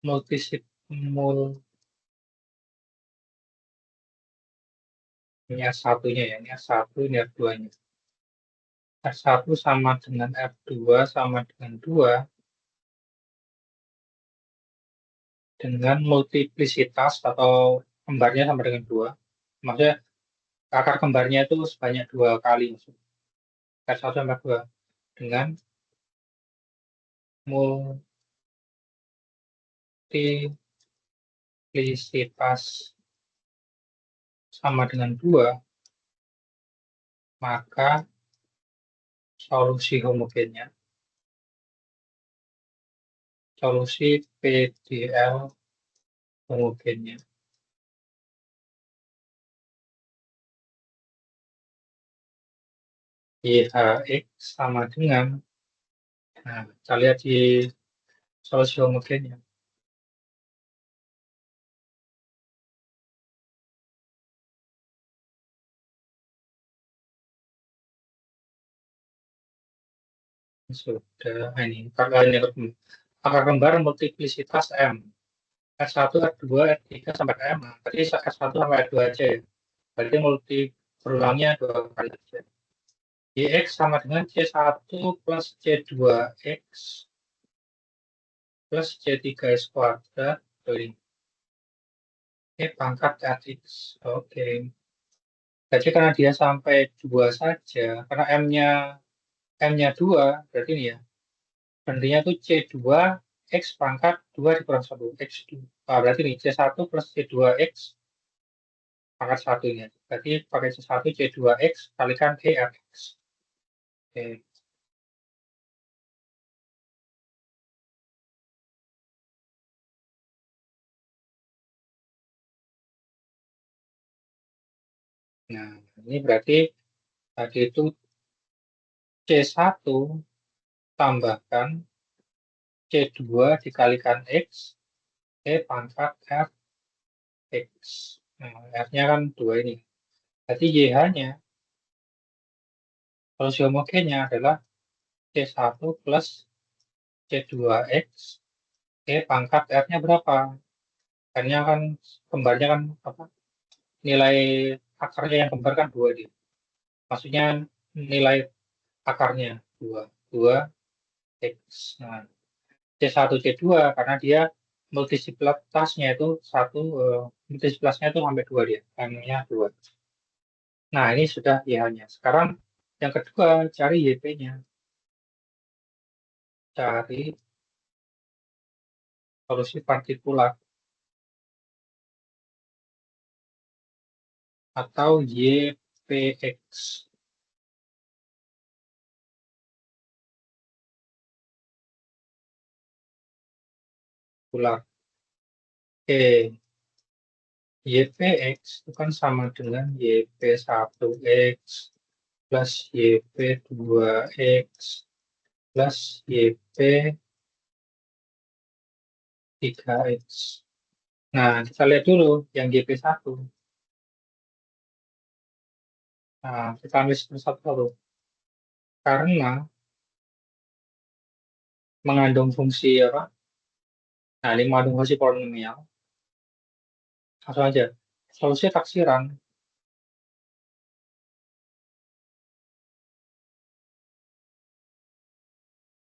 multiple ini R1-nya ya, ini R1, ini R2-nya. R1 sama dengan R2 sama dengan 2 dengan multiplisitas atau kembarnya sama dengan 2. Maksudnya akar kembarnya itu sebanyak 2 kali. R1 sama 2 dengan multiplisitas sama dengan 2, maka solusi homogennya, solusi PDL homogennya YHX sama dengan, nah kita lihat di solusi homogennya. Sudah, ini akar kembar multiplisitas M. R1, R2, R3 sampai ke M. Berarti R1 sampai R2 aja ya. Berarti multi berulangnya 2 kali aja. YX sama dengan C1 plus C2X plus C3X kuadrat sorry, pangkat X. Oke. Jadi karena dia sampai 2 saja, karena M-nya 2, berarti ini ya, berhentinya tuh C2 X pangkat 2 dikurang 1 X 2. Berarti ini C1 plus C2 X pangkat 1 ini. Berarti pakai C1 C2 X kalikan EFX. Oke. Nah, ini berarti tadi itu C1 tambahkan C2 dikalikan X, pangkat Fx. Nah, F-nya kan 2 ini. Berarti YH-nya, solusi homogennya adalah C1 plus C2X, pangkat R-nya berapa? R-nya kan, kembarnya kan, apa? Nilai akarnya yang kembar kan 2 dia. Maksudnya nilai akarnya 2. 2 X. Nah, C1, C2 karena dia multiplitasnya itu multiplitasnya itu sampai 2 dia. M-nya 2. Nah, ini sudah YH-nya. Sekarang yang kedua, cari YP-nya. Cari solusi partikular atau YPX. Partikular. Oke, YPX itu kan sama dengan YP1X plus YP2X plus YP3X. Nah, kita lihat dulu yang YP1. Nah, kita ambil satu-satu. Karena mengandung fungsi apa? Nah, ini mengandung fungsi polinomial. Langsung aja. Solusi taksiran.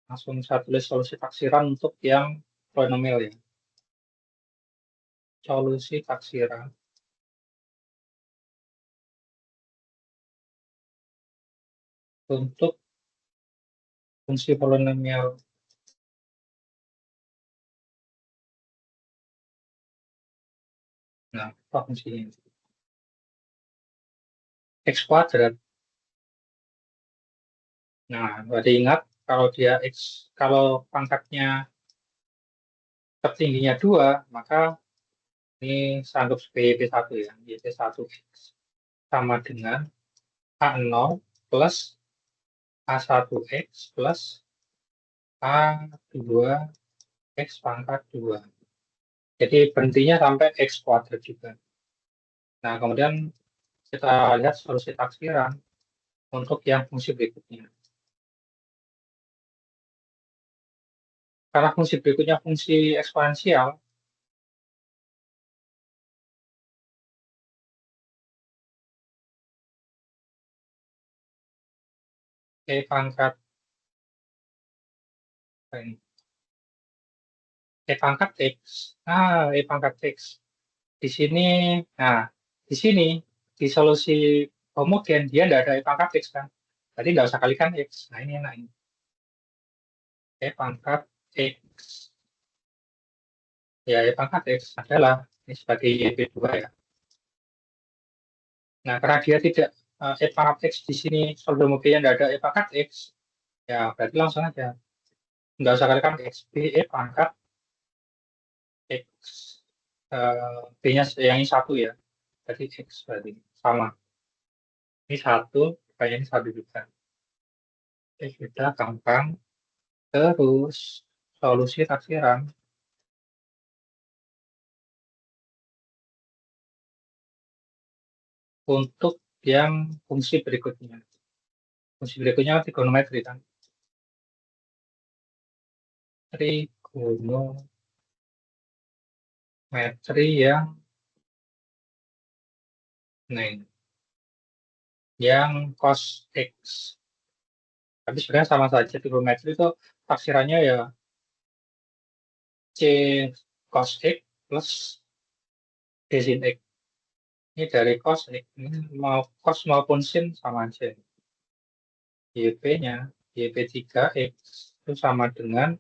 Langsung saya tulis solusi taksiran untuk yang polinomial ya. Solusi taksiran untuk fungsi polinomial. Nah, apa fungsinya? X kuadrat. Nah, berarti ingat kalau dia X, kalau pangkatnya tertingginya 2, maka ini saya anggap sebagai YP1 ya. YP1 X sama dengan A0 plus A1X plus A2 X pangkat 2. Jadi berhentinya sampai X kuadrat juga. Nah, kemudian kita lihat solusi taksiran untuk yang fungsi berikutnya. Karena fungsi berikutnya fungsi eksponensial, pangkat pangkat X. Pangkat X. Di sini, nah, di sini, di solusi homogen, dia tidak ada pangkat X kan. Tadi nggak usah kalikan X. Nah, ini enak ini. Pangkat X. Ya, pangkat X adalah ini sebagai YP2 ya. Nah, karena dia tidak pangkat X di sini solusi homogennya tidak ada pangkat X, ya berarti langsung aja. Nggak usah kalikan X. Pangkat X. B-nya yang ini 1 ya. Berarti X berarti sama. Ini 1, kayak ini 1 juga. Oke, kita gampang. Terus, solusi taksiran untuk yang fungsi berikutnya. Fungsi berikutnya trigonometri kan. Trigonometri yang nah, yang cos X. Tapi sebenarnya sama saja trigonometri itu taksirannya ya cos X plus D sin X. Ini dari cos X, ini mau cos maupun sin sama aja. YP-nya, YP3X itu sama dengan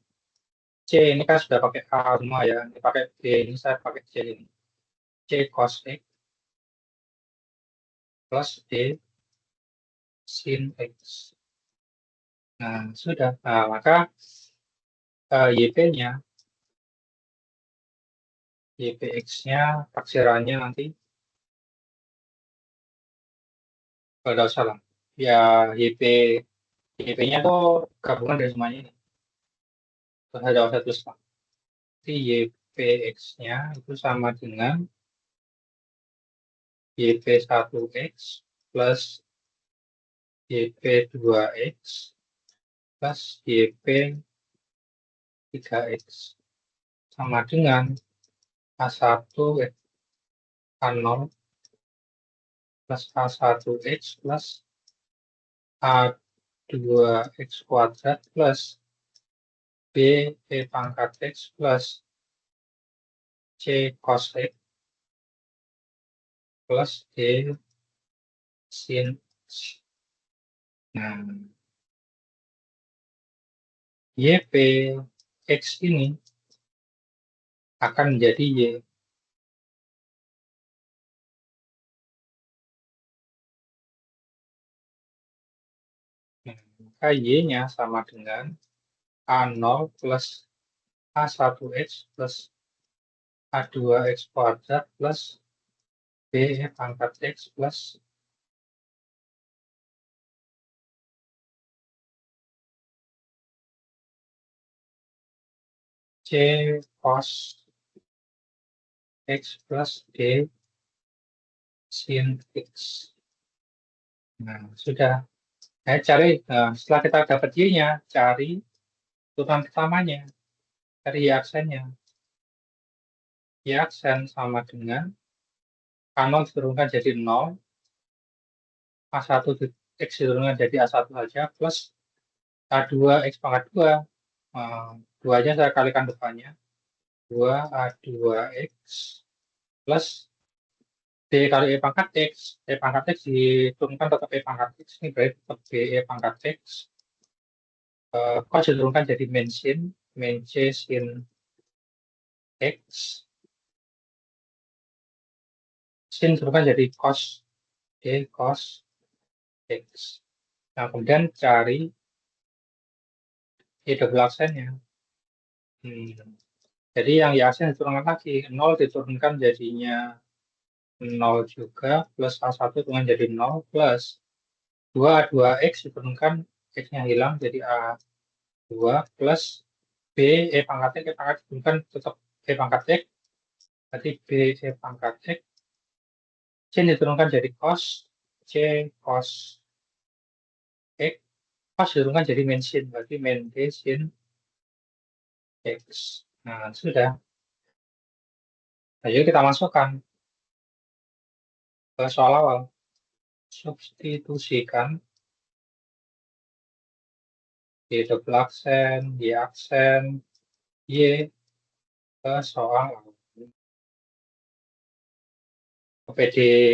C, ini kan sudah pakai A semua ya, ini pakai B, ini saya pakai C ini. C cos X plus D sin X. Nah, sudah. Nah, maka YP-nya, YPX-nya, taksirannya nanti, kalau usah lah. Ya, YP-nya tuh gabungan dari semuanya ini. Terus ada usah terus lah. Jadi YPX-nya itu sama dengan YP1X plus YP2X plus YP3X. Sama dengan A1 A0 plus A1X plus A2X kuadrat plus B E pangkat X plus C cos X plus D sin X. Nah, YP X ini akan menjadi Y. Nah, maka Y-nya sama dengan A0 plus A1X plus A2X kuadrat plus B pangkat X plus C cos X plus D sin X. Nah, sudah. Cari, setelah kita dapat Y-nya, cari turunan pertamanya, cari Y aksennya. Y aksen sama dengan A0 diturunkan jadi 0, A1 X diturunkan jadi A1 saja, plus A2 X pangkat 2. 2-nya saya kalikan depannya. 2 A2X plus D kali E pangkat X. E pangkat X diturunkan tetap E pangkat X. Ini berarti tetap B E pangkat X. Cos diturunkan jadi min C sin X. Sin diturunkan jadi cos D cos X. Nah, kemudian cari Y double aksennya. Jadi yang Y aksen diturunkan lagi. 0 diturunkan jadinya 0 juga, plus A1 diturunkan jadi 0, plus 2X diturunkan X-nya hilang jadi A2, plus B, E pangkat X, E pangkat X diturunkan tetap E pangkat X, berarti B, E pangkat X, C diturunkan jadi cos, C cos X, cos diturunkan jadi min sin, berarti min D sin X. Nah, sudah. Nah, jadi kita masukkan ke soal awal. Substitusikan Y double aksen, Y aksen, Y ke soal awal.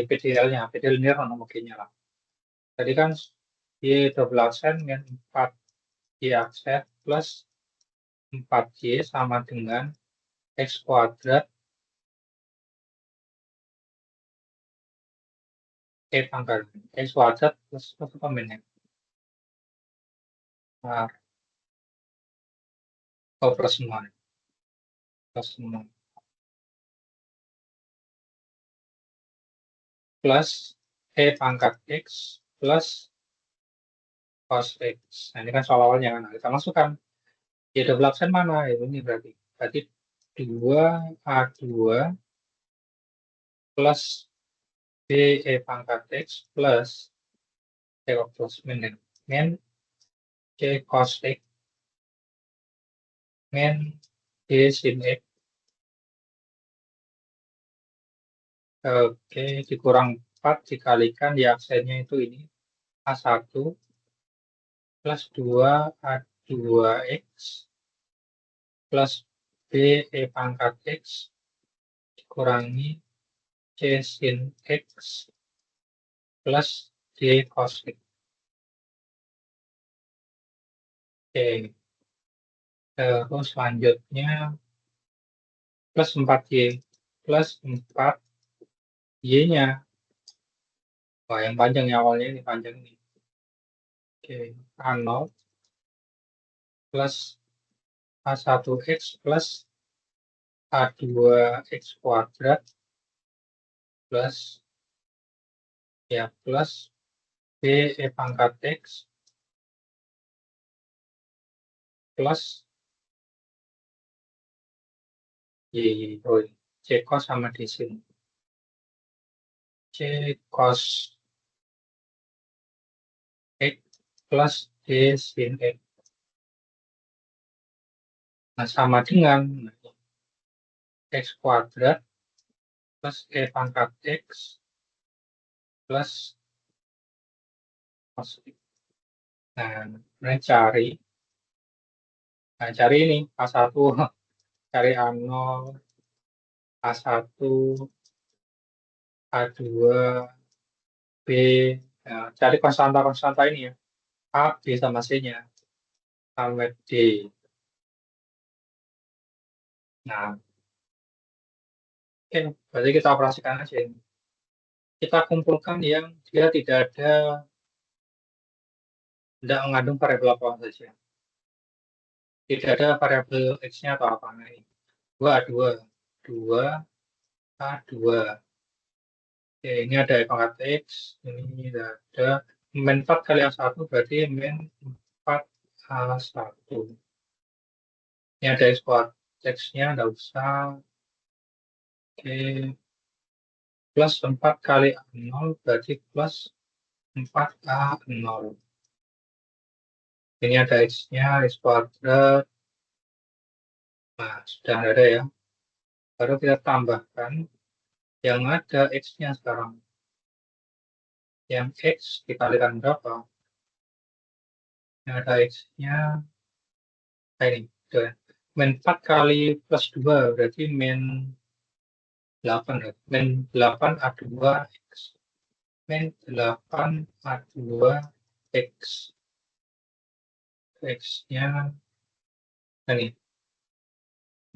PDL-nya, PD linear homogennya lah. Tadi kan Y double aksen min 4 Y aksen plus 4Y sama dengan X kuadrat pangkat X kuadrat plus apa minus? Nah, plus 9. Plus 9. Plus pangkat X plus cos X. Nah, ini kan soal awalnya kan. Nah, kita masukkan. Y double aksen mana? Ini berarti. Berarti 2A2 plus B pangkat X plus plus min C cos X min D sin X. Oke, dikurang 4 dikalikan di aksennya itu ini A1 plus 2 A2X plus B E pangkat X dikurangi C sin X plus D cos X. Oke. Terus selanjutnya plus 4Y plus 4Y-nya. Wah, yang panjang ya awalnya ini panjang ini. Oke, A0 plus A1X plus A2X kuadrat plus ya plus B E pangkat X plus C cos sama D sin. C cos X plus D sin X. Nah, sama dengan X kuadrat plus E pangkat X plus cos X. Nah, kemudian cari ini A1, cari A0, A1, A2, B, ya, cari konstanta-konstanta ini ya, A, B sama C-nya, sampai D. Nah, oke, berarti kita operasikan aja ini. Kita kumpulkan yang dia tidak mengandung variabel apa saja. Tidak ada variabel X-nya atau apa. Nah, ini. 2, A2, 2, A2. Oke, ini ada pangkat X, ini ada min 4 kali A1 berarti min 4 A1. Ini ada X kuadrat, X-nya nggak usah. Oke, plus 4 kali A0 berarti plus 4A0. Ini ada X-nya, X kuadrat. Nah, sudah ada ya. Baru kita tambahkan yang ada X-nya sekarang. Yang X dikalikan berapa? Yang ada X-nya, ini. Min 4 kali plus 2 berarti min 8. Min 8 A2 X. Min 8 A2 X. X-nya, ini.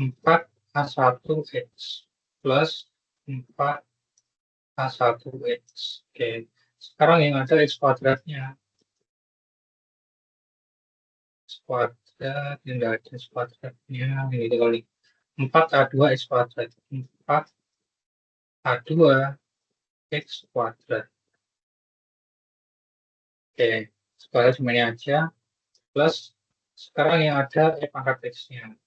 4 A1 X plus 4 A1 X. Oke. Sekarang yang ada X kuadratnya. X kuadrat, ini tidak ada X kuadratnya. Ini dikali 4 A2 X kuadrat. 4 A2 X kuadrat. Oke. Sekarang cuma ini aja. Plus sekarang yang ada pangkat X-nya.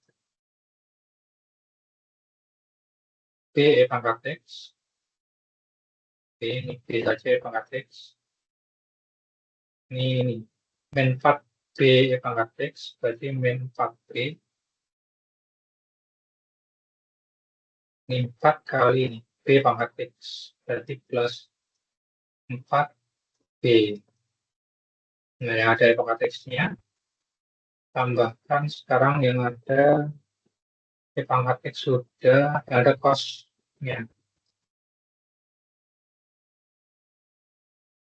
B pangkat X. B ini B saja pangkat X. Ini min 4 B pangkat X berarti min 4B. Ini 4 kali ini B pangkat X berarti plus 4B. Nah, yang ada pangkat X-nya tambahkan sekarang yang ada B pangkat X sudah yang ada cos-nya.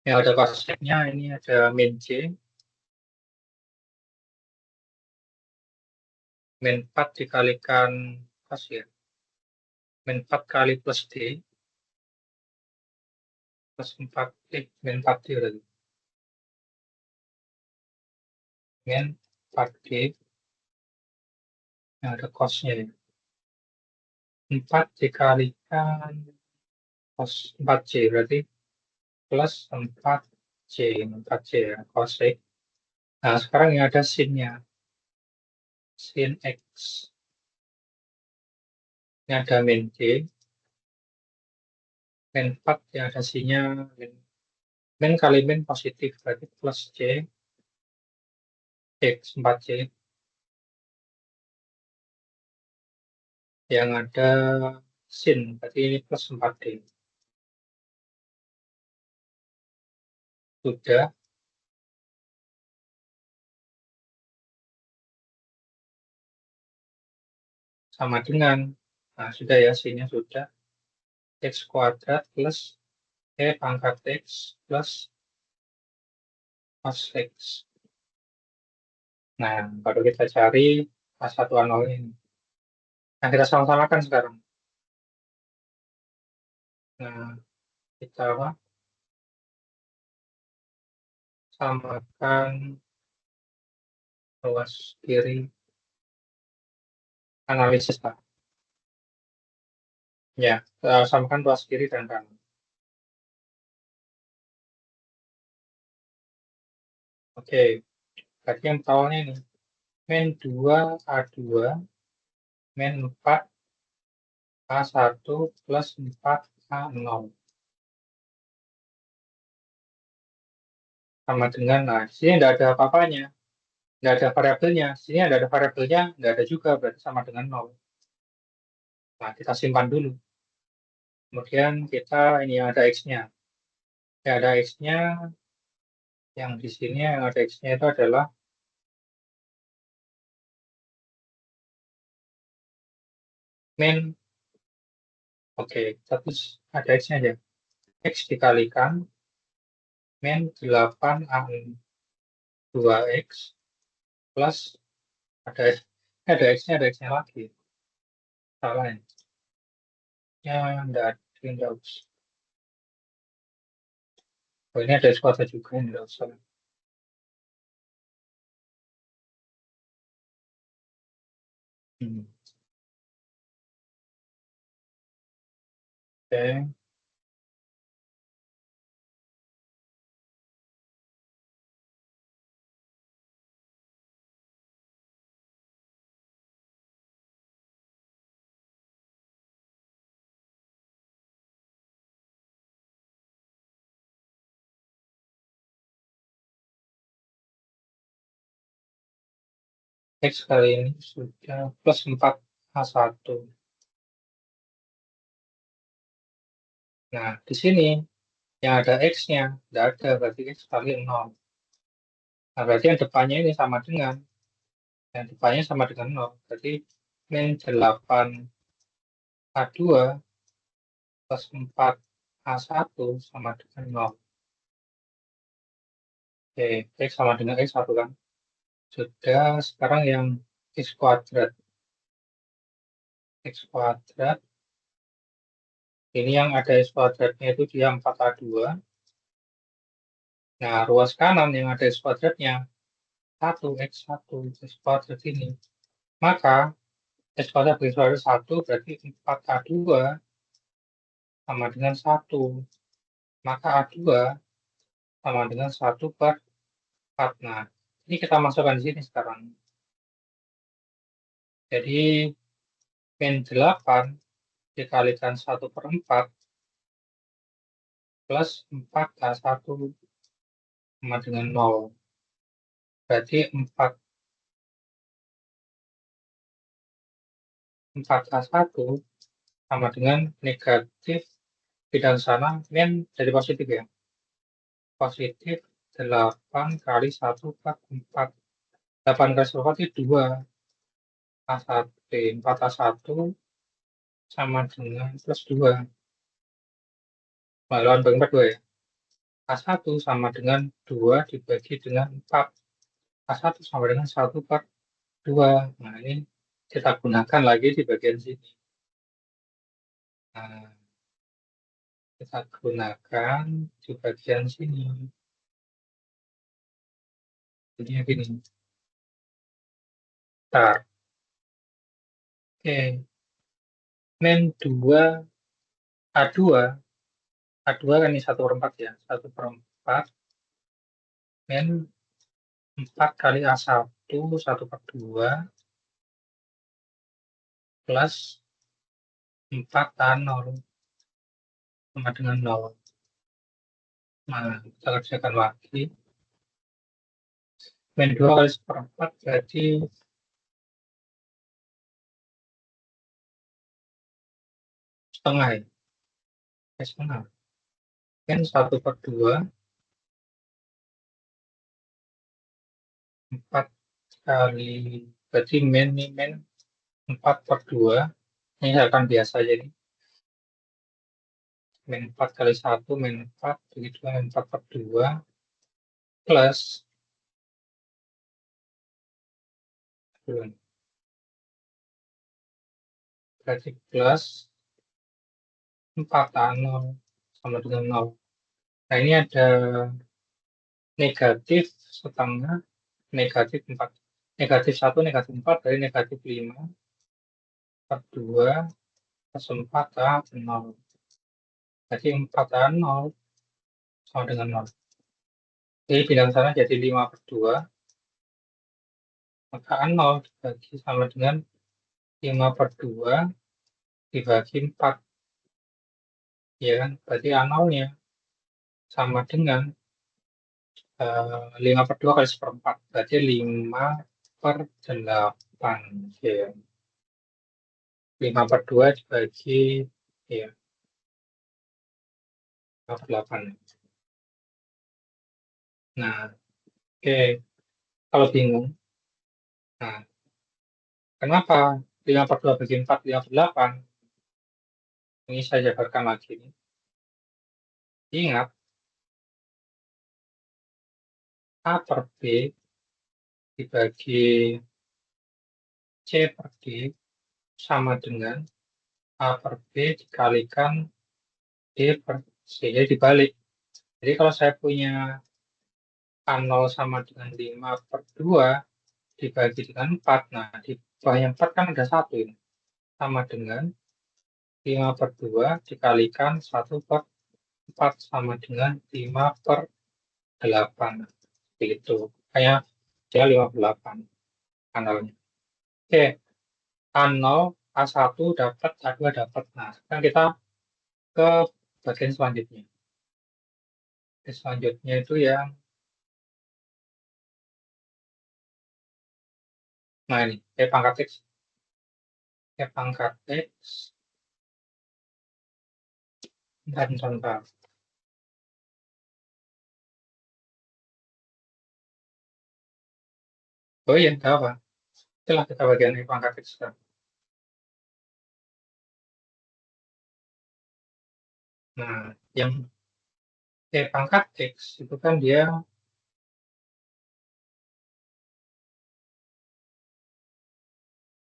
Yang ada cos-nya ini ada min C, min 4 dikalikan cos ya. Min 4 kali plus D plus 4 min 4D berarti. Min 4D yang ada cos-nya ya. 4 dikalikan cos 4C berarti plus 4C, 4C ya, cos X. Nah, sekarang yang ada sin-nya. Sin X. Ini ada min C. Min 4 yang ada sin-nya. Min kali min positif berarti plus C. X 4C. Yang ada sin berarti ini plus 4D. Sudah. sama dengan, nah sudah ya, sini sudah, x kuadrat plus pangkat x plus cos x. Nah, baru kita cari A1 A0 ini. Nah, kita sama-samakan sekarang. Nah, kita apa? Samakan ruas kiri, analisis lah. Ya, samakan ruas kiri dan kanan. Oke, berarti yang pertamanya ini. Min 2 A2 min 4 A1 plus 4 A0. Sama dengan, nah, di sini tidak ada apa-apanya. Tidak ada variabelnya. Di sini ada variabelnya, tidak ada juga, berarti sama dengan 0. Nah, kita simpan dulu. Kemudian kita, ini ada X-nya. Ya, ada X-nya, yang di sini yang ada X-nya itu adalah min, oke, terus ada X-nya aja. X dikalikan min 8A2X plus ada X-nya, ada X-nya lagi. Salah ya. Ya, enggak usah. Oh, ini ada kuadrat juga, enggak usah. Hmm. Oke. X kali ini sudah plus 4A1. Nah, di sini yang ada X-nya, tidak ada, berarti X kali 0. Nah, berarti yang depannya ini sama dengan, yang depannya sama dengan 0. Berarti min 8A2 plus 4A1 sama dengan 0. Oke, X sama dengan X1 kan. Sudah, sekarang yang X kuadrat. X kuadrat, ini yang ada X kuadratnya itu dia 4A2. Nah, ruas kanan yang ada X kuadratnya 1X1, X kuadrat ini. Maka X kuadrat bagi 1 berarti 4A2 sama dengan 1. Maka A2 sama dengan 1 per 4. Nah, ini kita masukkan di sini sekarang. Jadi, min 8 dikalikan 1 per 4 plus 4A1 sama dengan 0. Berarti 4A1 sama dengan negatif, bidang sana min jadi positif ya. Positif 8 kali 1 per 4. 8 kali 1 itu 2. A1, 4A1 sama dengan plus 2. Lawan bagi 4, 2 ya. A1 sama dengan 2 dibagi dengan 4. A1 sama dengan 1 per 2. Nah, ini kita gunakan lagi di bagian sini. Nah, kita gunakan di bagian sini. Jadi gini. Bentar. Oke. Min 2 A2. A2 kan ini 1 per 4 ya. 1 per 4. Min 4 kali A1, 1 per 2. Plus 4 A0 sama dengan 0. Nah, kita kerjakan lagi. Min 2 kali 1/4 berarti setengah ya. Setengah. Min 1 per 2. 4 kali, berarti min 4/2. Ini misalkan biasa jadi min 4 kali 1 min 4, begitu min 4/2 plus berarti plus 4 0 sama dengan 0. Nah ini ada negatif setengah, negatif 4. Negatif 1, negatif 4, dari negatif 5/2 plus 4 0. Jadi 4 0 sama dengan 0. Jadi pindah sana jadi 5/2, maka 0 dibagi sama dengan 5/2 dibagi 4. Ya kan? Berarti A0-nya sama dengan 5/2 kali 1/4. Berarti 5/8. Ya. 5/2 dibagi ya 8. Nah, oke. Kalau bingung, nah, kenapa 5/2 bagi 4, 5/8? Ini saya jabarkan lagi. Ingat, A per B dibagi C per D sama dengan A per B dikalikan D per C. Jadi dibalik. Jadi kalau saya punya A0 sama dengan 5/2 dibagi dengan 4. Nah, di bawahnya 4 kan ada 1 ini. Sama dengan 5/2 dikalikan 1/4 sama dengan 5/8. Begitu. Kayak dia 58 A0-nya. Oke, A0, A1 dapat, A2 dapat. Nah, sekarang kita ke bagian selanjutnya. Selanjutnya itu yang, nah ini, pangkat X. Pangkat X dan contoh. Oh iya, nggak apa. Itulah kita bagian pangkat X sekarang. Nah, yang pangkat X itu kan dia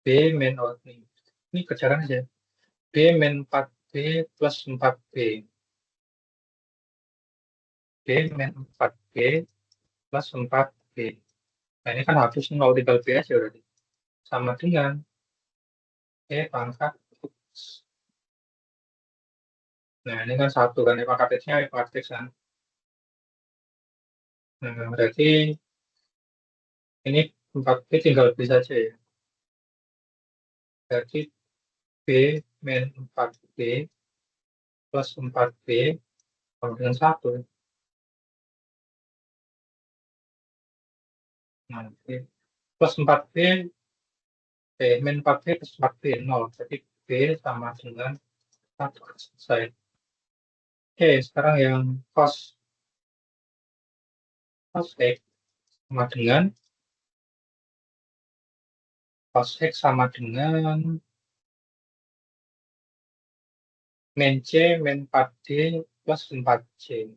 B min, oh, ini kerjakan aja. B min 4B plus 4B. B min 4B plus 4B. Nah, ini kan hapus 0, tinggal B aja berarti. Sama dengan pangkat X. Nah, ini kan 1 kan, pangkat X-nya pangkat X kan. Nah, berarti ini 4B tinggal B saja ya. Berarti B min 4B plus 4B sama dengan 1. Nah, B plus 4B, min 4B plus 4B 0. Jadi B sama dengan 1. Selesai. Oke, sekarang yang cos X sama dengan cos X sama dengan min C min 4D plus 4C.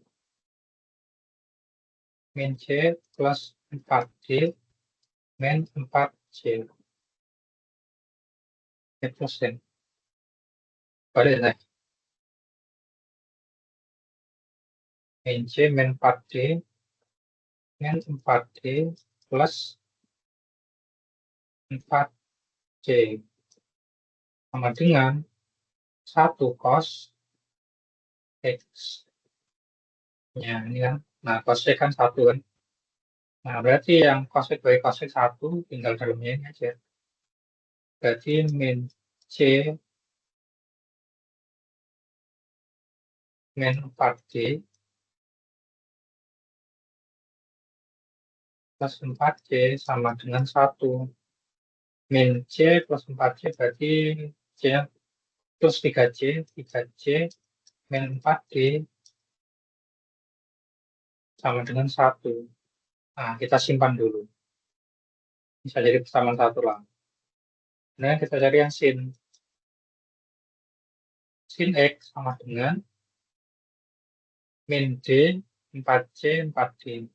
Min C plus 4D min 4C. Plus N. Balik ya. Min C min 4D min 4D plus 4C sama dengan 1 cos X. Ya, ini kan. Nah, cos X kan 1 kan. Nah, berarti yang cos X bagi cos X 1 tinggal dalamnya ini aja. Berarti min C min 4D plus 4C sama dengan 1. Min C plus 4C berarti C plus 3C, 3C min 4D sama dengan 1. Nah, kita simpan dulu. Bisa jadi persamaan 1 lah. Nah, kita cari yang sin. Sin X sama dengan min D 4C 4D.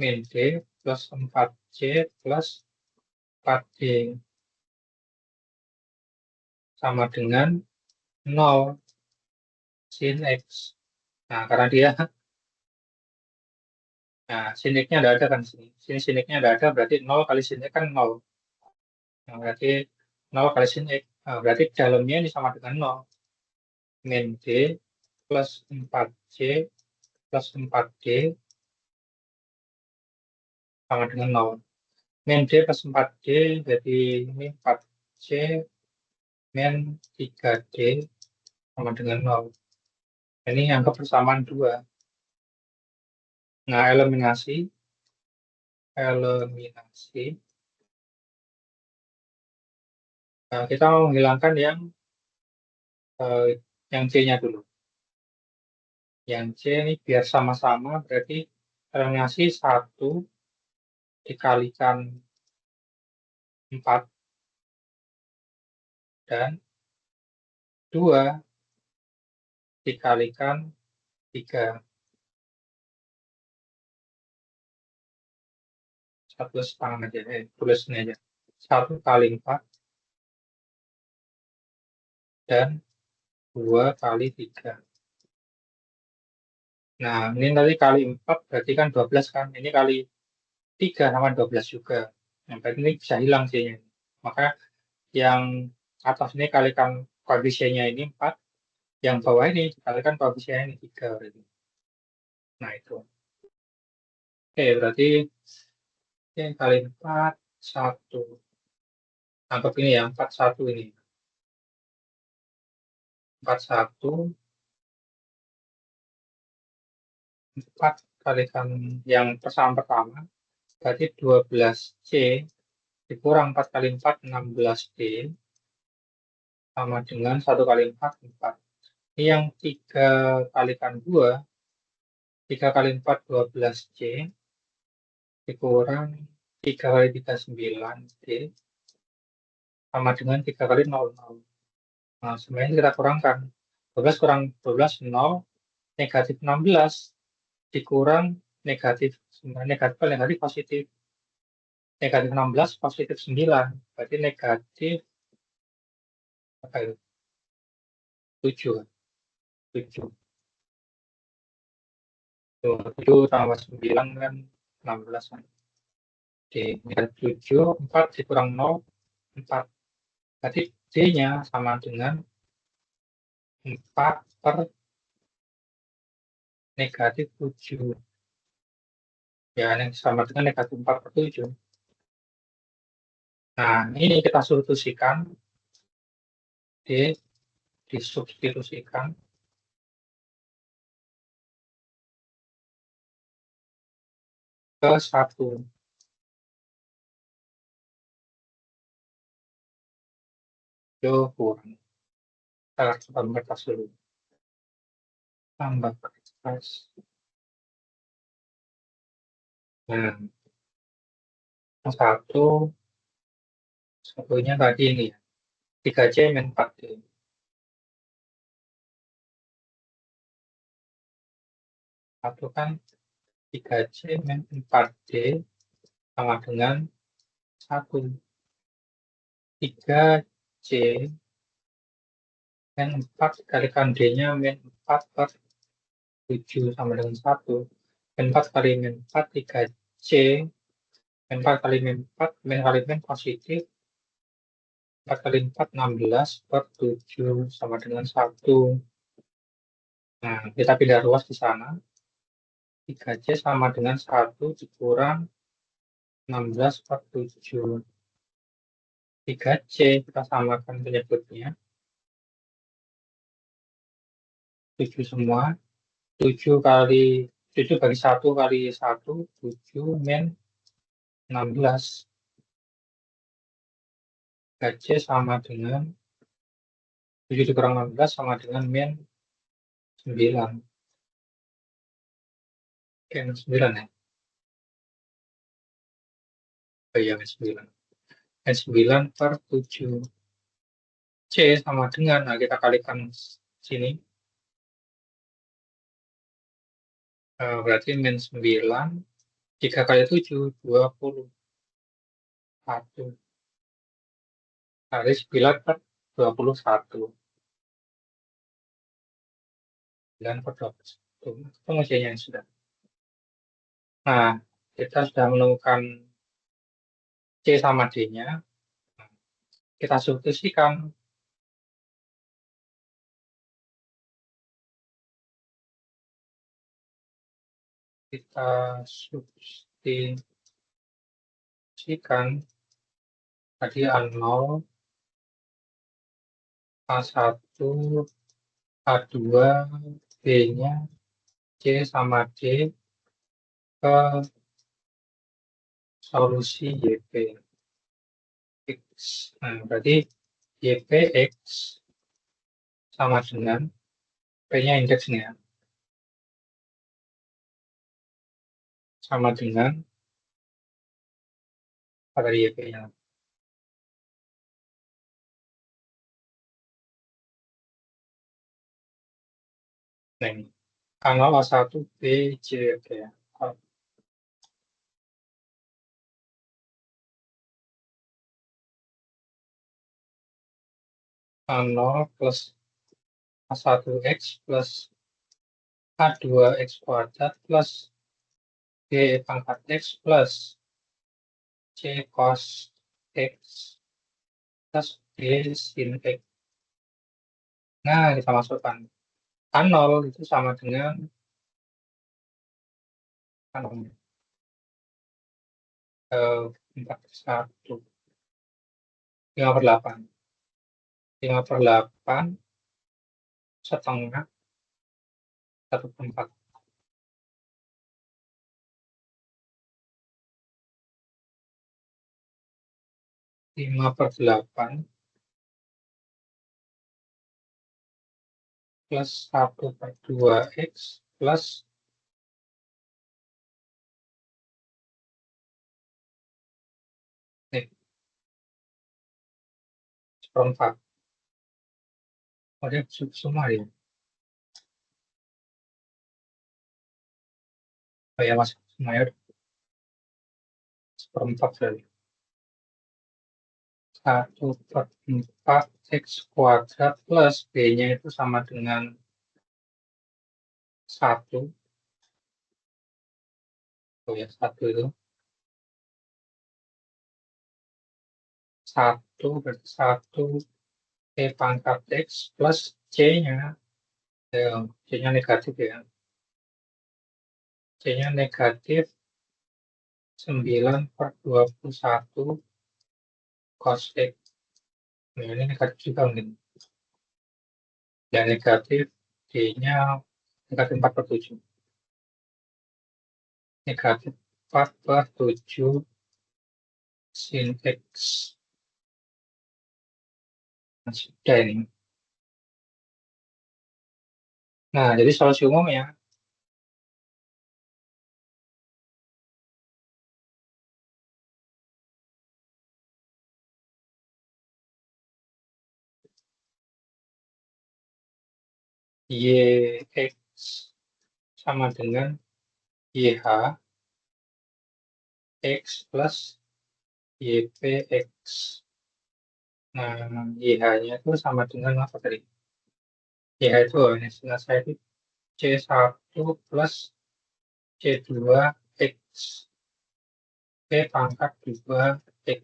Min D plus 4C plus 4D sama dengan 0 sin X. Nah, karena dia, nah, sin X-nya ada kan sini. Sin X-nya ada, berarti 0 kali sin X kan 0. Nah, berarti 0 kali sin X. Nah, berarti dalamnya ini sama dengan 0. Min D plus 4C plus 4D sama dengan 0. Min D plus 4D, jadi ini 4C min 3D sama dengan 0. Ini anggap persamaan 2. Nah, eliminasi. Nah, kita mau menghilangkan yang C-nya dulu. Yang C ini biar sama-sama, berarti eliminasi 1 dikalikan 4 dan 2 dikalikan 3. 1,5 aja, tulis ini aja. 1 kali 4 dan 2 kali 3. Nah, ini tadi kali 4 berarti kan 12 kan. Ini kali 3 sama 12 juga. Nah, berarti ini bisa hilang C-nya. Maka yang atas ini kalikan koefisiennya ini 4, yang bawah ini dikalikan koefisiennya ini 3 berarti. Nah, itu. Oke, berarti kali 4, 1. Anggap ini ya, 41 ini. 41, 4 kalikan yang pertama, berarti 12C dikurang 4 kali 4, 16D, sama dengan 1 kali 4, 4. Ini yang 3 kalikan 2, 3 kali 4, 12C, dikurang 3 kali 3, 9D, sama dengan 3 kali 0, 0. Nah, sebenarnya kita kurangkan. 12 kurang 12, 0, negatif 16, dikurang negatif, negatif negatif positif. Negatif 16, positif 9. Berarti negatif, apa itu? 7. 7. 7 tambah 9 kan 16 kan. Oke, negatif 7, 4 dikurang 0, 4. Berarti D-nya sama dengan 4 per negatif 7. Ya, yang sama dengan negatif 4 per 7. Nah, ini kita substitusikan. D disubstitusikan ke 1. Itu kurang. Kita tambah kertas dulu. Tambah kertas. Nah, yang satunya tadi ini ya. 3C min 4D. Satu kan 3C min 4D sama dengan 1. 3C min 4 dikalikan D-nya min 4 per 7 sama dengan 1. Min 4 kali min 4, 3C. Min 4 kali min 4, min kali min positif. 4 kali 4, 16 per 7 sama dengan 1. Nah, kita pindah ruas di sana. 3C sama dengan 1 dikurang 16 per 7. 3C kita samakan penyebutnya. 7 semua. 7 kali 7 bagi 1 kali 1, 7 min 16. 3C sama dengan 7 dikurang 16 sama dengan min 9. Oke, 9 ya. ya, min 9. Min 9 per 7. C sama dengan, nah kita kalikan sini. Berarti min 9, 3 kali 7, 21. Kali 9 per 21. 9 per 21. Ketemu C-nya yang sudah. Nah, kita sudah menemukan C sama D-nya. Kita substitusikan. Kita substitusikan tadi A0, A1, A2, B-nya, C sama D ke solusi YP X. Nah, berarti YP X sama dengan P-nya indeksnya sama dengan apa tadi YP-nya? Nah, ini A0, A1, B, C, oke ya. A0 plus A1X plus A2X kuadrat plus B pangkat X plus C cos X plus D sin X. Nah, kita masukkan. A0 itu sama dengan 41. 5/8. 5/8 setengah 1/4. 5/8 plus 1/2X plus 1/4. Oh, dia semua ya. Oh ya, masuk semuanya 1/4 berarti. 1/4 X kuadrat plus B-nya itu sama dengan 1. Oh ya, 1 itu. 1 berarti 1 E pangkat X plus C-nya. C-nya negatif ya. C-nya negatif 9/21 cos X. Nah, ini negatif juga mungkin. Dan negatif D-nya negatif 4/7. Negatif 4/7 sin X. Nah, sudah ini. Nah, jadi solusi umumnya YX sama dengan YH X plus YPX. Nah, YH-nya itu sama dengan apa tadi? YH itu, ini sebelah saya itu C1 plus C2X. P pangkat 2X.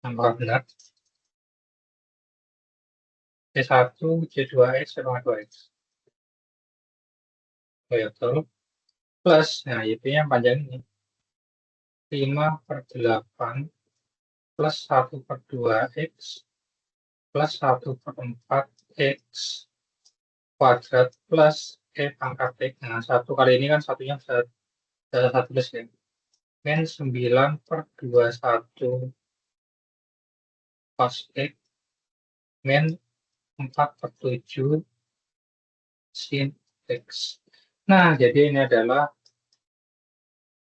Apakah benar? C1, C2X, sama 2X. Oh ya, betul. Plus, nah YP-nya panjang ini. 5/8 plus 1/2X plus 1/4X kuadrat plus pangkat X. Nah, 1 kali ini kan satunya bisa satu plus ya. Min 9/21 cos X min 4/7 sin X. Nah, jadi ini adalah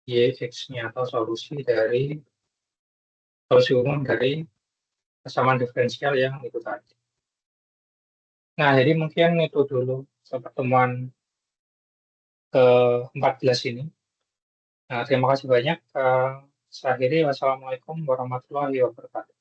Y fix-nya atau solusi umum dari kesamaan diferensial yang itu tadi. Nah, jadi mungkin itu dulu pertemuan ke-14 ini. Nah, terima kasih banyak. Saya akhiri. Wassalamualaikum warahmatullahi wabarakatuh.